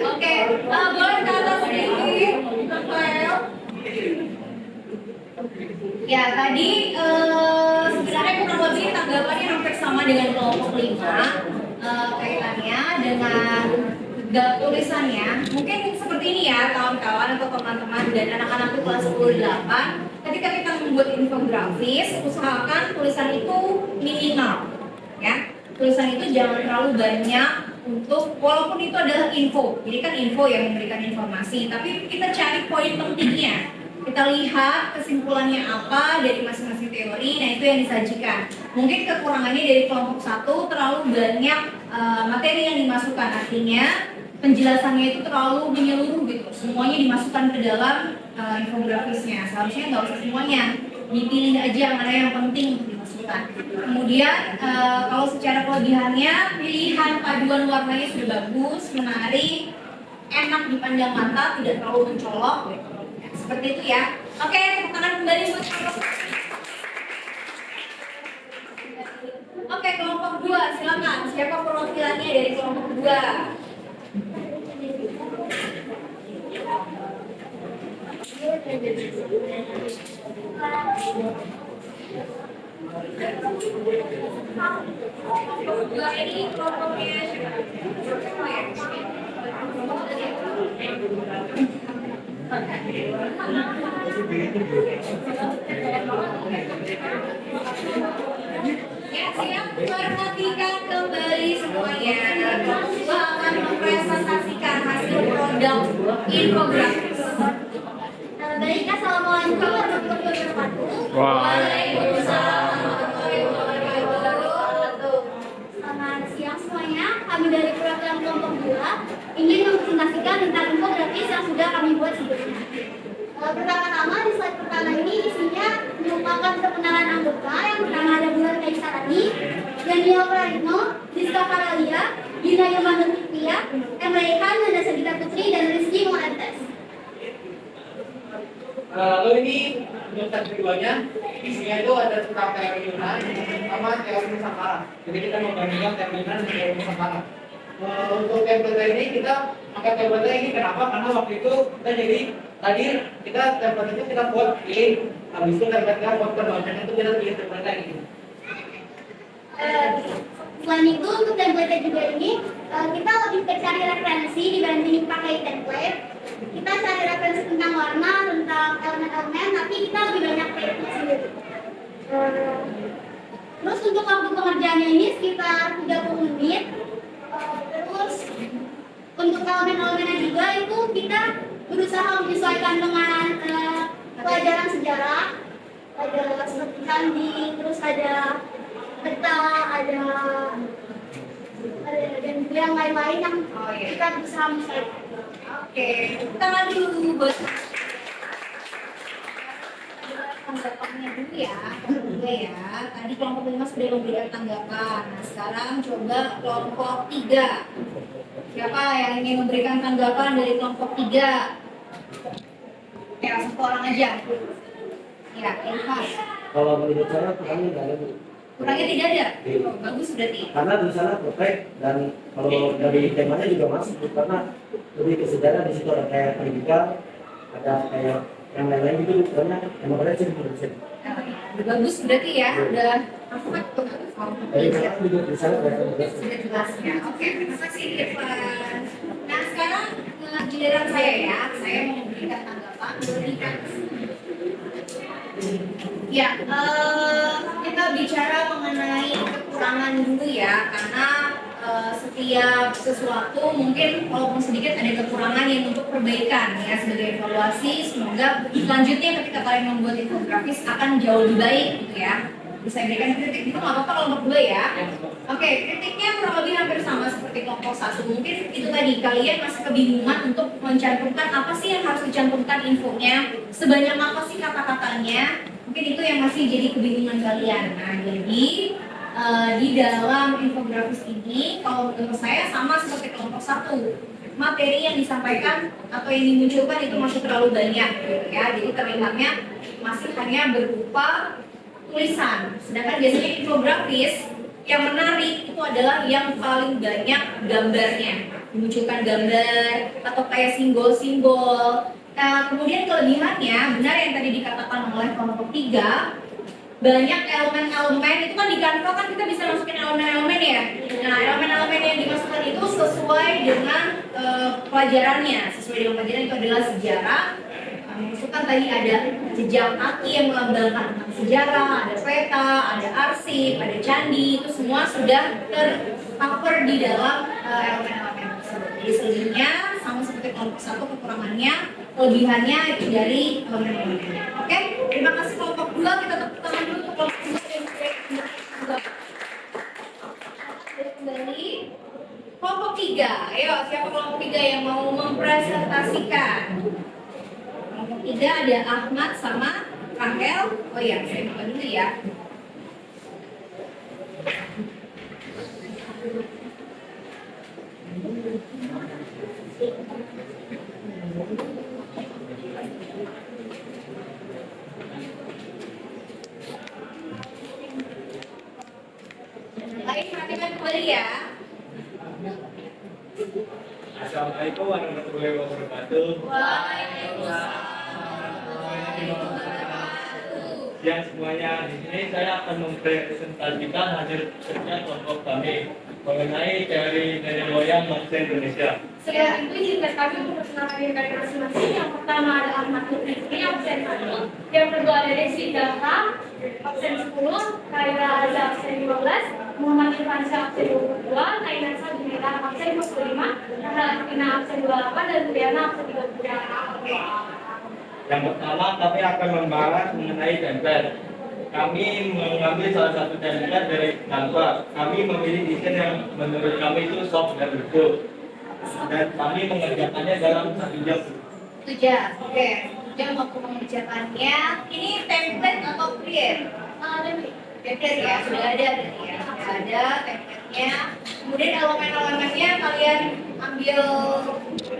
S1: Oke. Boleh ke atas sedikit. Rafael. Ya tadi sebenarnya kurang lebih tanggapannya hampir sama dengan kelompok 5 kaitannya dengan tulisannya mungkin seperti ini ya kawan-kawan atau teman-teman dan anak-anak di kelas 10-8. Ketika kita membuat infografis, usahakan tulisan itu minimal, ya. Tulisan itu jangan terlalu banyak untuk, walaupun itu adalah info. Jadi kan info yang memberikan informasi, tapi kita cari poin pentingnya. Kita lihat kesimpulannya apa dari masing-masing teori, nah itu yang disajikan. Mungkin kekurangannya dari kelompok 1 terlalu banyak materi yang dimasukkan, artinya penjelasannya itu terlalu menyeluruh gitu. Semuanya dimasukkan ke dalam infografisnya. Seharusnya nggak usah semuanya, dipilih aja mana yang penting untuk dimasukkan. Kemudian kalau secara kelebihannya, pilihan paduan warnanya sudah bagus, menarik, enak dipandang mata, tidak terlalu mencolok gitu. Seperti itu ya. Oke, tepuk tangan kembali buat kelompok. Oke, kelompok 2, silakan. Siapa perwakilannya dari kelompok 2? Kelompok 2 ini kelompoknya siapa? Ya, siap, perhatikan kembali semuanya. Kelompok 2 akan mempresentasikan hasil produk infografis.
S3: Baik, assalamualaikum warahmatullahi wabarakatuh.
S1: Waalaikumsalam warahmatullahi wabarakatuh.
S3: Selamat siang semuanya. Kami dari program kelompok 2 ingin mempresentasikan tentang infografis yang sudah kami buat sebelumnya. Pertama-tama di slide pertama ini isinya merupakan kemenangan anggota yang pertama ada Bulan Kaisarani, Daniel Praitno, Rizka Karalia, Dina Yomanur Fitria, Emre Khan, Nanda Sagita Putri, dan Rizky Mohantes.
S2: Lalu ini untuk slide keduanya, isinya itu ada tentang teori Yunan sama teori Nusantara. Jadi kita membandingkan teori Yunan dan teori Nusantara. Untuk template ini kita pakai template ini kenapa? Karena waktu itu kita jadi tadi kita template itu kita buat pilih, habis itu template kita buat perdoaan itu kita pilih template lagi.
S3: Selain itu untuk template juga ini kita lebih ke cari referensi dibanding pakai template. Kita cari referensi tentang warna, tentang elemen-elemen, tapi kita lebih banyak paintnya sendiri. Terus untuk waktu pengerjaannya ini sekitar 30 menit. Terus untuk elemen-elemennya juga itu kita berusaha menyesuaikan dengan pelajaran sejarah, ada seperti candi, terus ada peta, ada dan yang lain-lain yang kita berusaha menyesuaikan.
S1: Oke, tangan dulu buat tanggapannya dulu ya, kelompok 2 ya. Tadi kelompok 5 sudah memberikan tanggapan. Nah, sekarang coba kelompok 3. Siapa yang ingin memberikan tanggapan dari kelompok 3? Ya, satu orang aja. Ya, Ilham.
S8: Kalau menurut saya kurangnya nggak ada.
S1: Kurangnya tidak ada? Oh, bagus berarti.
S8: Karena di sana perfect dan kalau dari temanya juga masuk karena lebih ke sejarah, di situ ada kayak pendidikan, ada kayak yang lain-lain gitu, karena emang ada sih menurut saya.
S1: Udah bagus berarti ya, udah perfect tuh.
S8: Dari sana juga di sana ada tugas.
S1: Sudah jelas ya. Oke, terima kasih Irfan. Nah sekarang giliran saya ya, saya mau memberikan tanggapan berikan. Ya, kita bicara mengenai kekurangan dulu ya, karena setiap sesuatu mungkin walaupun sedikit ada kekurangan yang untuk perbaikan ya, sebagai evaluasi. Semoga selanjutnya ketika kalian membuat infografis akan jauh lebih baik gitu ya. Bisa berikan kritik itu nggak apa-apa kelompok 2 ya. Oke, kritiknya kurang lebih hampir sama seperti kelompok 1. Mungkin itu tadi kalian masih kebingungan untuk mencantumkan apa sih yang harus dicantumkan infonya, sebanyak apa sih kata-katanya. Mungkin itu yang masih jadi kebingungan kalian. Nah, jadi di dalam infografis ini kalau menurut saya sama seperti kelompok 1. Materi yang disampaikan atau yang dimunculkan itu masih terlalu banyak gitu ya. Jadi terlihatnya masih hanya berupa tulisan. Sedangkan biasanya infografis yang menarik itu adalah yang paling banyak gambarnya. Dimunculkan gambar atau kayak simbol-simbol. Nah, kemudian kelebihannya, benar yang tadi dikatakan oleh kelompok 3, banyak elemen-elemen itu kan di Canva kan kita bisa masukin elemen-elemen ya. Nah, elemen-elemen yang dimasukkan itu sesuai dengan pelajarannya. Sesuai dengan pelajaran itu adalah sejarah. Masukkan tadi ada jejak kaki yang melambangkan tentang sejarah, ada peta, ada arsip, ada candi, itu semua sudah tercover di dalam elemen-elemen tersebut. Jadi selebihnya sama seperti kelompok 1, kekurangannya, kelebihannya itu dari elemen-elemennya. Oke, terima kasih kelompok 2, kita tepuk tangan dulu untuk kelompok 2 yang sudah kembali. Kelompok 3, ayo siapa kelompok 3 yang mau mempresentasikan? Kelompok 3 ada Ahmad sama Rahel. Oh iya, saya buka dulu ya. Baik, perhatikan kembali ya.
S4: Assalamualaikum warahmatullahi wabarakatuh.
S1: Waalaikumsalam.
S9: Ya semuanya, di sini saya akan mempresentasikan hasil kerja kelompok kami mengenai teori nenek moyang bangsa Indonesia.
S3: Sebelum itu izinkan kami untuk memperkenalkan diri kalian masing-masing. Yang pertama ada Ahmad Fikri, absen 1. Yang kedua ada Desi Dahra, absen 10. Kaira Azza, absen 15. Muhammad Irfansyah, absen 22. Naina Sabinira, absen 25. Nahla Atina, absen 28. Dan Triana, absen 33.
S9: Yang pertama kami akan membahas mengenai template. Kami mengambil salah satu template dari Canva. Kami memilih desain yang menurut kami itu soft dan lucu. Dan kami mengerjakannya dalam 1 jam.
S1: 1 jam, oke. 1 jam waktu mengerjakannya. Ini template atau create? Template ya, sudah ada berarti ya. Sudah ada template-nya. Kemudian elemen-elemennya kalian ambil,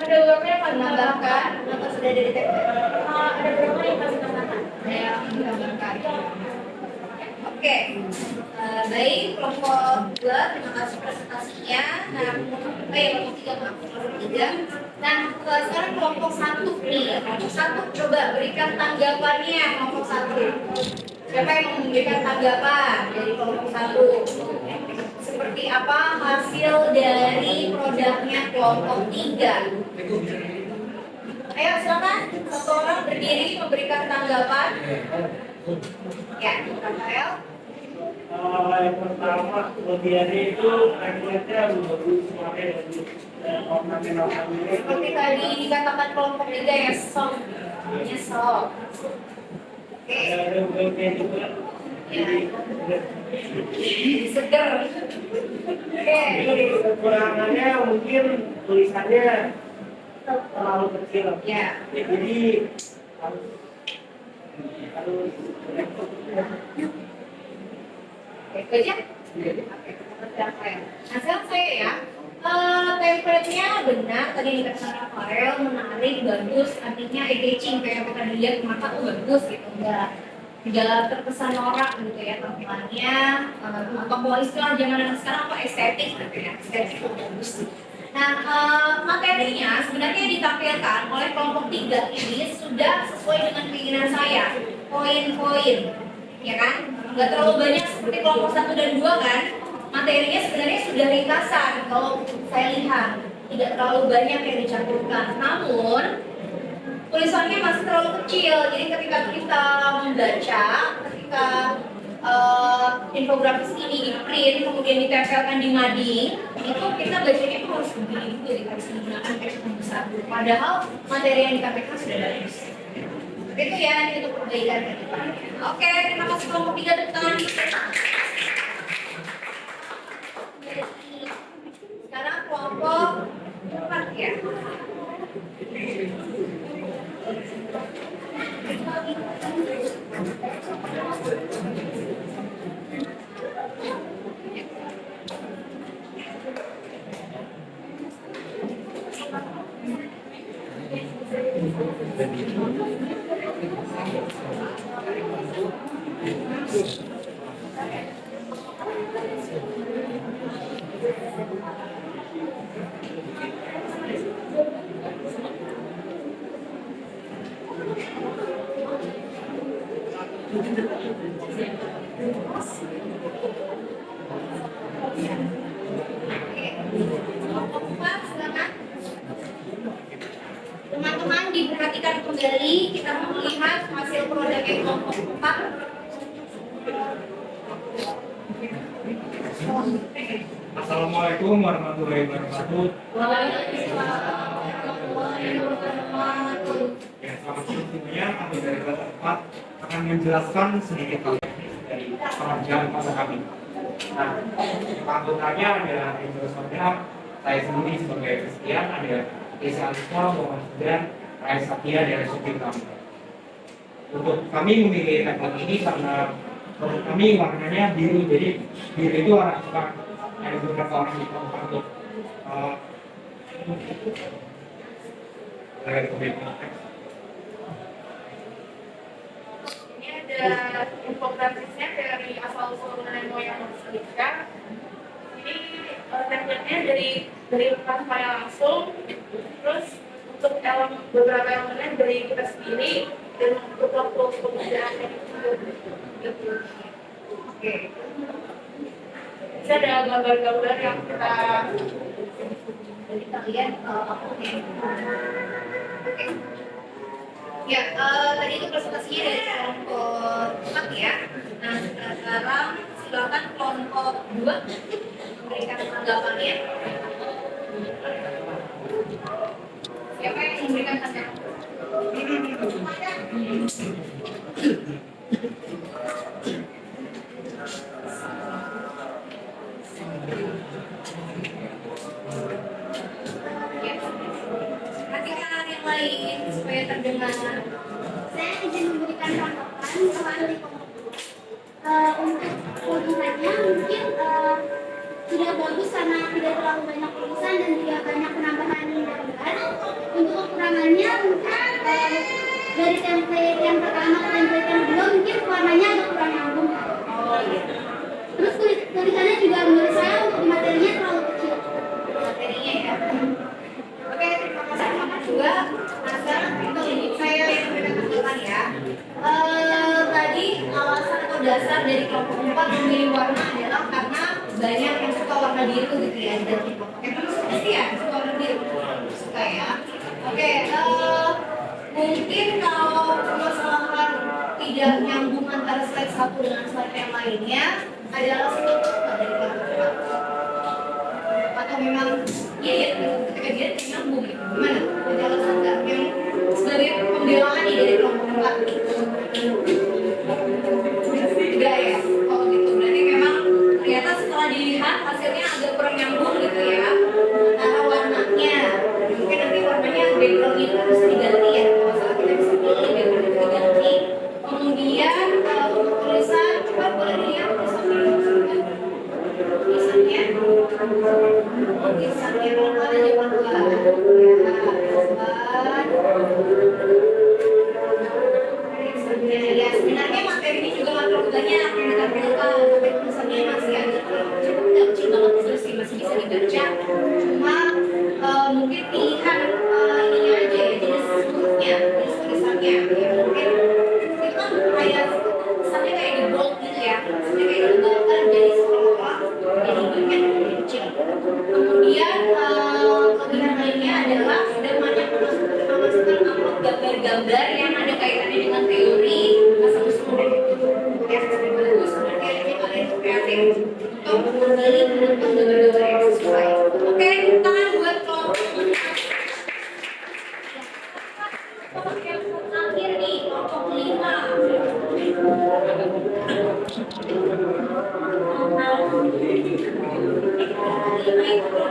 S3: Ada beberapa yang kami
S1: menambahkan atau sudah ada di template?
S3: Ada beberapa yang kami tambahkan.
S1: Ada yang ditambahkan. Oke, baik, kelompok 2, terima kasih presentasinya. Nah, kelompok 3, maaf, kelompok 3. Nah, sekarang kelompok 1 nih. Kelompok 1 coba berikan tanggapannya kelompok 1. Siapa yang mau memberikan tanggapan dari kelompok 1? Seperti apa hasil dari produknya kelompok 3? Ayo silakan, satu orang berdiri memberikan tanggapan. Ya, Rafael.
S8: Yang pertama, kelebihannya itu template-nya bagus, warnanya bagus, ornamen-ornamennya itu
S1: Seperti tadi dikatakan kelompok 3 ya, soft. Ya, soft. Oke,
S8: ada webnya juga. Jadi
S1: seger. Oke,
S8: kekurangannya mungkin tulisannya terlalu kecil.
S1: ya.
S8: Jadi harus
S1: Oke, itu aja. Oke, Rafael. Nah, sekarang saya ya. Template-nya benar, tadi dikatakan Rafael, menarik, bagus, artinya eye-catching, kayak kita dilihat mata tuh bagus gitu, nggak terkesan norak gitu ya tampilannya, atau kalau istilah zaman anak sekarang apa estetik gitu ya, estetik itu bagus. Nah, materinya sebenarnya ditampilkan oleh kelompok 3 ini sudah sesuai dengan keinginan saya, poin-poin, ya kan? Nggak terlalu banyak seperti kelompok 1 dan 2 kan? Materinya sebenarnya sudah ringkasan kalau saya lihat, tidak terlalu banyak yang dicampurkan. Namun tulisannya masih terlalu kecil, jadi ketika kita membaca, ketika infografis ini di print kemudian ditempelkan di mading, itu kita bacanya itu harus begini juga, harus menggunakan teks yang besar. Padahal materi yang ditampilkan sudah bagus. Itu ya, ini untuk perbaikan ke depan. Oke, terima kasih kelompok 3, tepuk tangan. Sekarang kelompok 4 ya. Kelompok 4, silakan. Teman-teman diperhatikan kembali, kita melihat hasil produk yang kelompok 4.
S9: Assalamualaikum warahmatullahi wabarakatuh.
S1: Waalaikumsalam warahmatullahi wabarakatuh.
S9: Ya, selamat siang semuanya. Kami dari kelas 4 akan menjelaskan sedikit dari pengajaran masa kami. Nah, anggotanya adalah Indonesia. Saya sendiri sebagai kesekian ada Desa Alisma, Muhammad Sudan, Raya Satya dari Supir kami. Untuk kami memilih tagline ini karena menurut kami warnanya biru, jadi biru itu warna suka ada beberapa orang di kelompok untuk
S5: Ini ada infografisnya dari asal usul nenek moyang kita. Ini template-nya dari kampanye langsung. Terus untuk beberapa elemennya dari kita sendiri dan untuk waktu penggunaan yang
S1: Oke.
S5: bisa ada gambar-gambar yang kita
S1: Jadi kalian oke. Ya, tadi itu presentasinya dari kelompok 4 ya. Nah, sekarang silakan kelompok 2 memberikan tanggapannya. Siapa yang memberikan tanggapan? Ya. Perhatikan yang lain supaya terdengar.
S3: Saya izin memberikan tanggapan soal di untuk tulisannya mungkin tidak bagus karena tidak terlalu banyak tulisan dan tidak banyak penambahan gambar. Untuk kekurangannya mungkin dari template yang pertama ke template yang kedua mungkin warnanya agak kurang nyambung. Terus tulisannya juga menurut saya untuk materinya terlalu kecil.
S1: Materinya ya. Oke, terima kasih Mas juga. Nah, sekarang untuk saya yang memberikan tanggapan ya. Tadi alasan atau dasar dari kelompok 4 memilih warna adalah karena banyak yang suka warna biru gitu ya. Dan emang suka sih ya suka warna biru. Suka ya. Oke, mungkin kalau permasalahan tidak nyambung antara slide satu dengan slide yang lainnya adalah slide dari kelompok 4. Atau memang ya ketika dia nyambung gitu. Gimana? Ada alasan nggak yang sebagai pembelaan nih dari kelompok 4? Enggak ya? Kalau gitu berarti memang ternyata setelah dilihat hasilnya agak kurang nyambung gitu ya antara warnanya. Mungkin nanti warnanya backgroundnya itu harus diganti ya. Kalau saat kita bisa pilih background itu diganti. Kemudian untuk tulisan coba boleh dilihat tulisannya. Tulisannya kalau ada jawaban ya sebenarnya materi ini juga nggak terlalu banyak yang ditampilkan, tapi tulisannya masih agak nggak kecil banget terus sih masih bisa dibaca. Cuma mungkin pilihan ininya aja ya jenis hurufnya, jenis tulisannya ya mungkin itu kan kayak kesannya kayak di bold gitu ya, kesannya kayak dilebarkan jadi seolah-olah jadi banyak jadi kecil. Kemudian kelebihan lainnya adalah sudah banyak masukan upload gambar-gambar yang ada kaitannya dengan teori asal usul ya bagus. Berarti akhirnya kalian kreatif untuk memilih menentukan gambar-gambar yang sesuai. Oke, tangan buat kelompok yang terakhir nih, kelompok 5.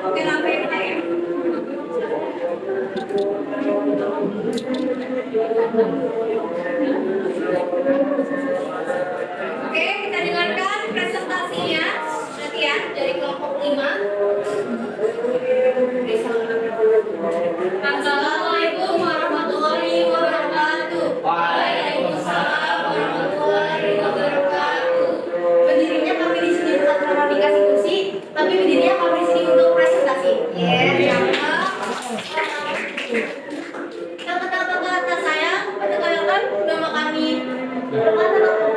S1: Oke, apa yang lain? Oke, kita dengarkan presentasinya. Perhatian dari kelompok 5. Assalamualaikum warahmatullahi wabarakatuh. Waalaikumsalam warahmatullahi wabarakatuh. Berdirinya kami di sini bukan karena dikasih kursi, tapi berdirinya kami di sini untuk presentasi. Kata-kata saya, perkenalkan nama kami. Perkenalkan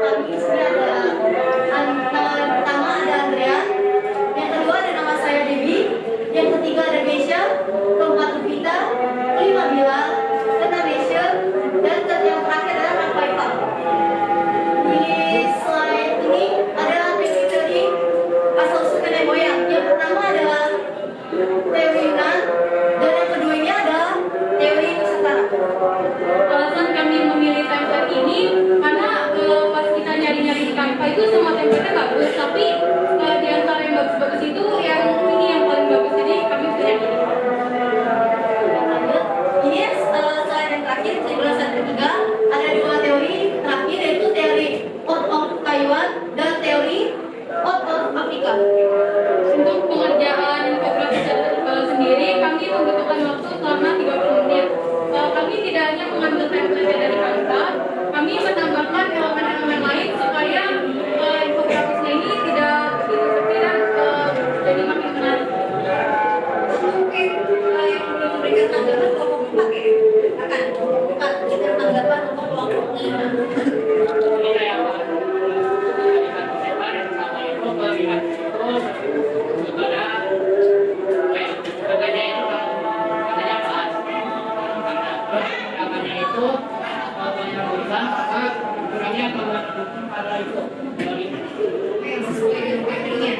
S1: sesuai dengan materinya.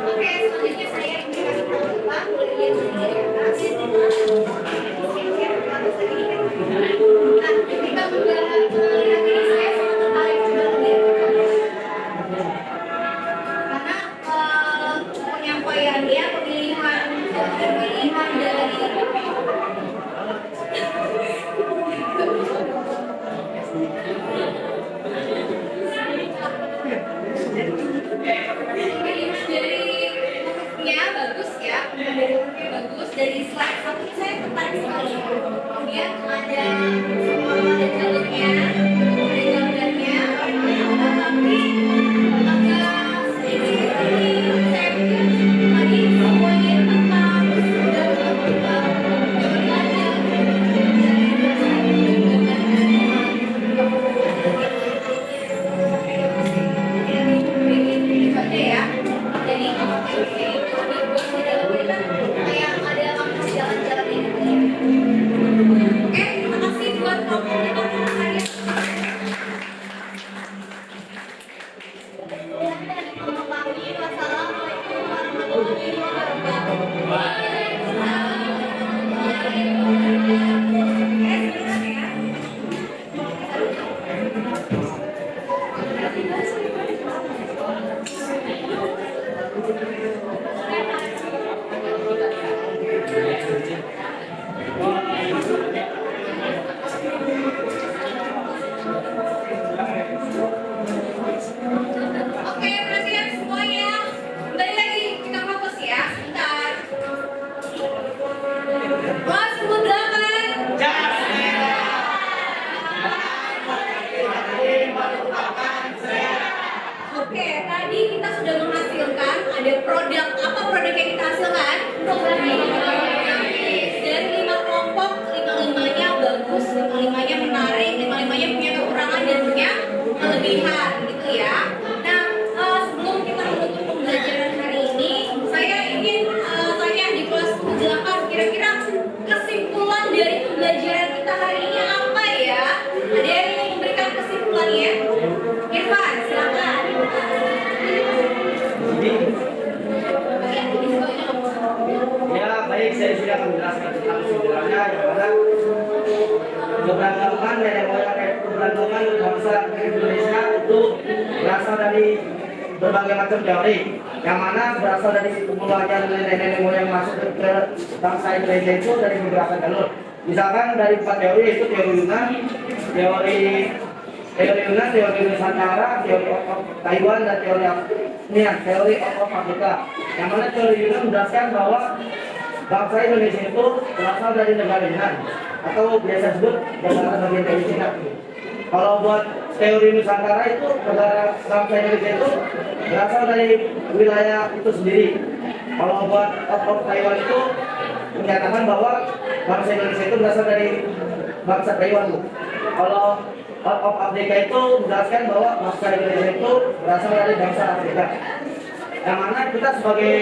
S1: Oke, selanjutnya saya ingin kasih tahu Pak, boleh lihat sendiri ya Pak. Nah, ketika melihat ini saya sangat tertarik banget karena penyampaiannya pemilihan dari bagus ya, bagus dari slide satu saya tertarik sekali. Kemudian ada jalurnya, ada gambarnya, tapi agak sedikit ini saya pikir tadi semuanya tentang ya. Jadi kayak ada akses jalan-jalan ini. Oke, terima kasih buat komunitas saya. Wassalamualaikum warahmatullahi wabarakatuh. Oke, perhatian semuanya. Kembali lagi kita fokus ya, sebentar. Kelas 8. Oke, tadi kita sudah menghasilkan ada produk. Apa produk yang kita hasilkan? Dari 5 kelompok, 5-5-nya bagus, 5-5-nya menarik, 5-5-nya punya kekurangan dan punya kelebihan gitu ya. Nah, sebelum kita menutup pembelajaran hari ini, saya ingin tanya di kelas 8 kira-kira kesimpulan dari pembelajaran kita hari ini apa ya? Ada yang ingin memberikan kesimpulannya? Irfan, silakan.
S8: Ya, baik, saya sudah menjelaskan tentang sebenarnya yang mana keberagaman nenek moyang keberagaman bangsa Indonesia itu berasal dari berbagai macam teori, yang mana berasal dari keperluan nenek moyang masuk ke bangsa Indonesia itu dari beberapa jalur. Misalkan dari 4 teori, yaitu teori Yunan, teori Nusantara, teori of Taiwan, dan teori of Afrika. Yang mana teori Yunan menjelaskan bahwa bangsa Indonesia itu berasal dari negara Yunan atau biasa disebut negara bagian dari Cina. Kalau buat teori Nusantara itu bangsa Indonesia itu berasal dari wilayah itu sendiri. Kalau buat of Taiwan itu menyatakan bahwa bangsa Indonesia itu berasal dari bangsa Taiwan. Kalau of Afrika itu menjelaskan bahwa bangsa Indonesia itu berasal dari bangsa Afrika. Yang mana kita sebagai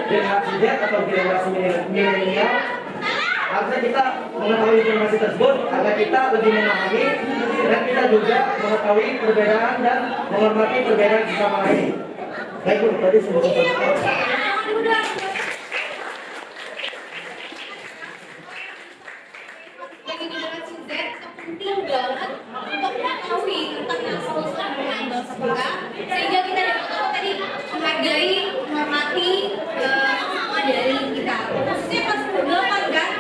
S8: generasi Z atau generasi milenial harusnya kita mengetahui informasi tersebut agar kita lebih memahami dan kita juga mengetahui perbedaan dan menghormati perbedaan sesama lain. Baik Bu, tadi sudah
S1: Bagi generasi Z penting banget untuk mengetahui tentang asal-usul dengan bangsa kita, sehingga kita dapat tadi menghargai, menghormati sama dari kita. Khususnya pas 8 kan,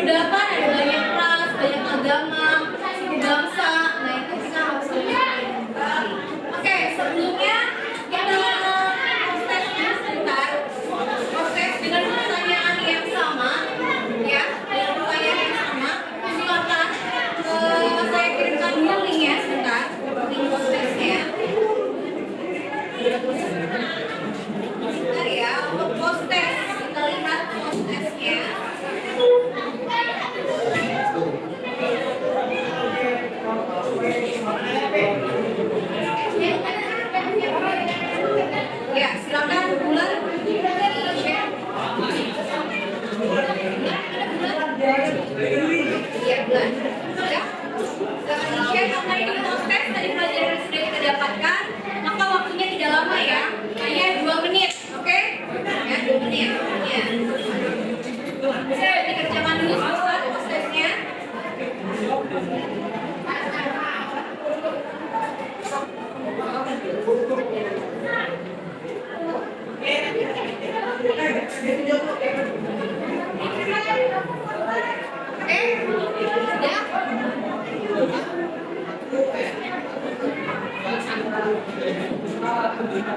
S1: 8 ada banyak ras, banyak agama, suku bangsa. Nah itu kita harus menghargai. Oke, sebelumnya kita proses sebentar, proses dengan pertanyaan yang sama, ya, dengan pertanyaan yang sama. Silakan saya kirimkan dulu linknya sebentar, link prosesnya.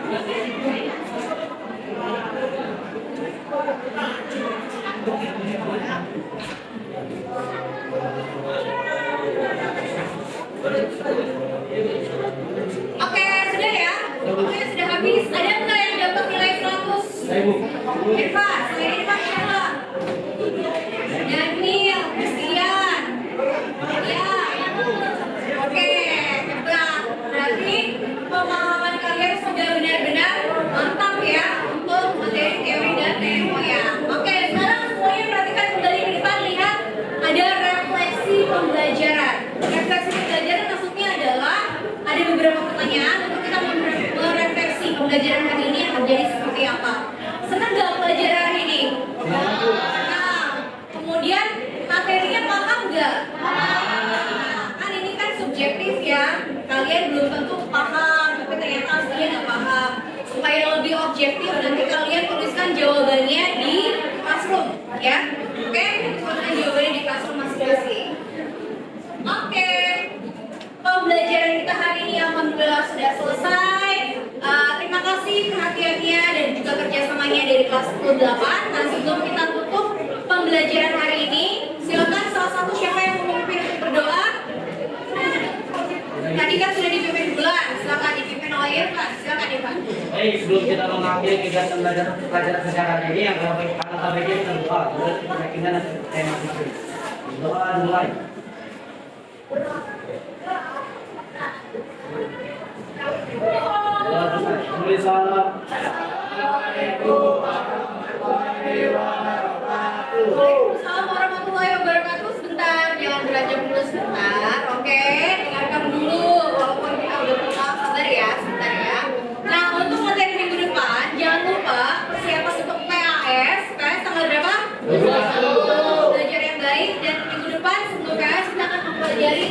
S1: Oke, sudah ya? Oke, sudah habis. Ada nggak yang dapat nilai 100? Irfan, selain Irfan siapa? Daniel, Christian. Ya. Oke, hebat. Berarti pemahaman kalian sudah benar-benar mantap ya untuk materi teori dan demo ya. Oke, sekarang semuanya perhatikan kembali ke depan. Lihat ada refleksi pembelajaran. Refleksi pembelajaran maksudnya adalah ada beberapa pertanyaan untuk kita merefleksi pembelajaran hari ini yang terjadi seperti apa. Senang nggak pelajaran hari ini? Nah, kemudian materinya paham nggak? Kan ini kan subjektif ya. Kalian belum tentu paham, tapi ternyata aslinya nggak paham. Supaya lebih objektif, nanti kalian tuliskan jawabannya di classroom, ya. Oke, tuliskan jawabannya di classroom masing-masing. Oke, pembelajaran kita hari ini alhamdulillah sudah selesai. Terima kasih perhatiannya dan juga kerjasamanya dari kelas 8. Nah, sebelum kita tutup pembelajaran hari ini, silakan salah satu siapa yang memimpin untuk berdoa. Tadi kan sudah dipimpin bulan, silakan dipimpin oleh Irfan. Silakan Irfan.
S8: Baik, sebelum kita mengambil kegiatan pelajaran sejarah ini yang kami kita berdoa, terus kita nanti tema itu. Doa mulai. Tulis salam.
S1: Waalaikumsalam warahmatullahi wabarakatuh. Sebentar, jangan beranjak dulu sebentar. Oke, dengarkan dulu. Walaupun kita udah kenal, sabar ya, sebentar ya. Nah, untuk materi minggu depan, jangan lupa persiapan untuk PAS. PAS tanggal berapa?
S8: 21.
S1: Belajar yang baik dan minggu depan sebelum PAS kita akan mempelajari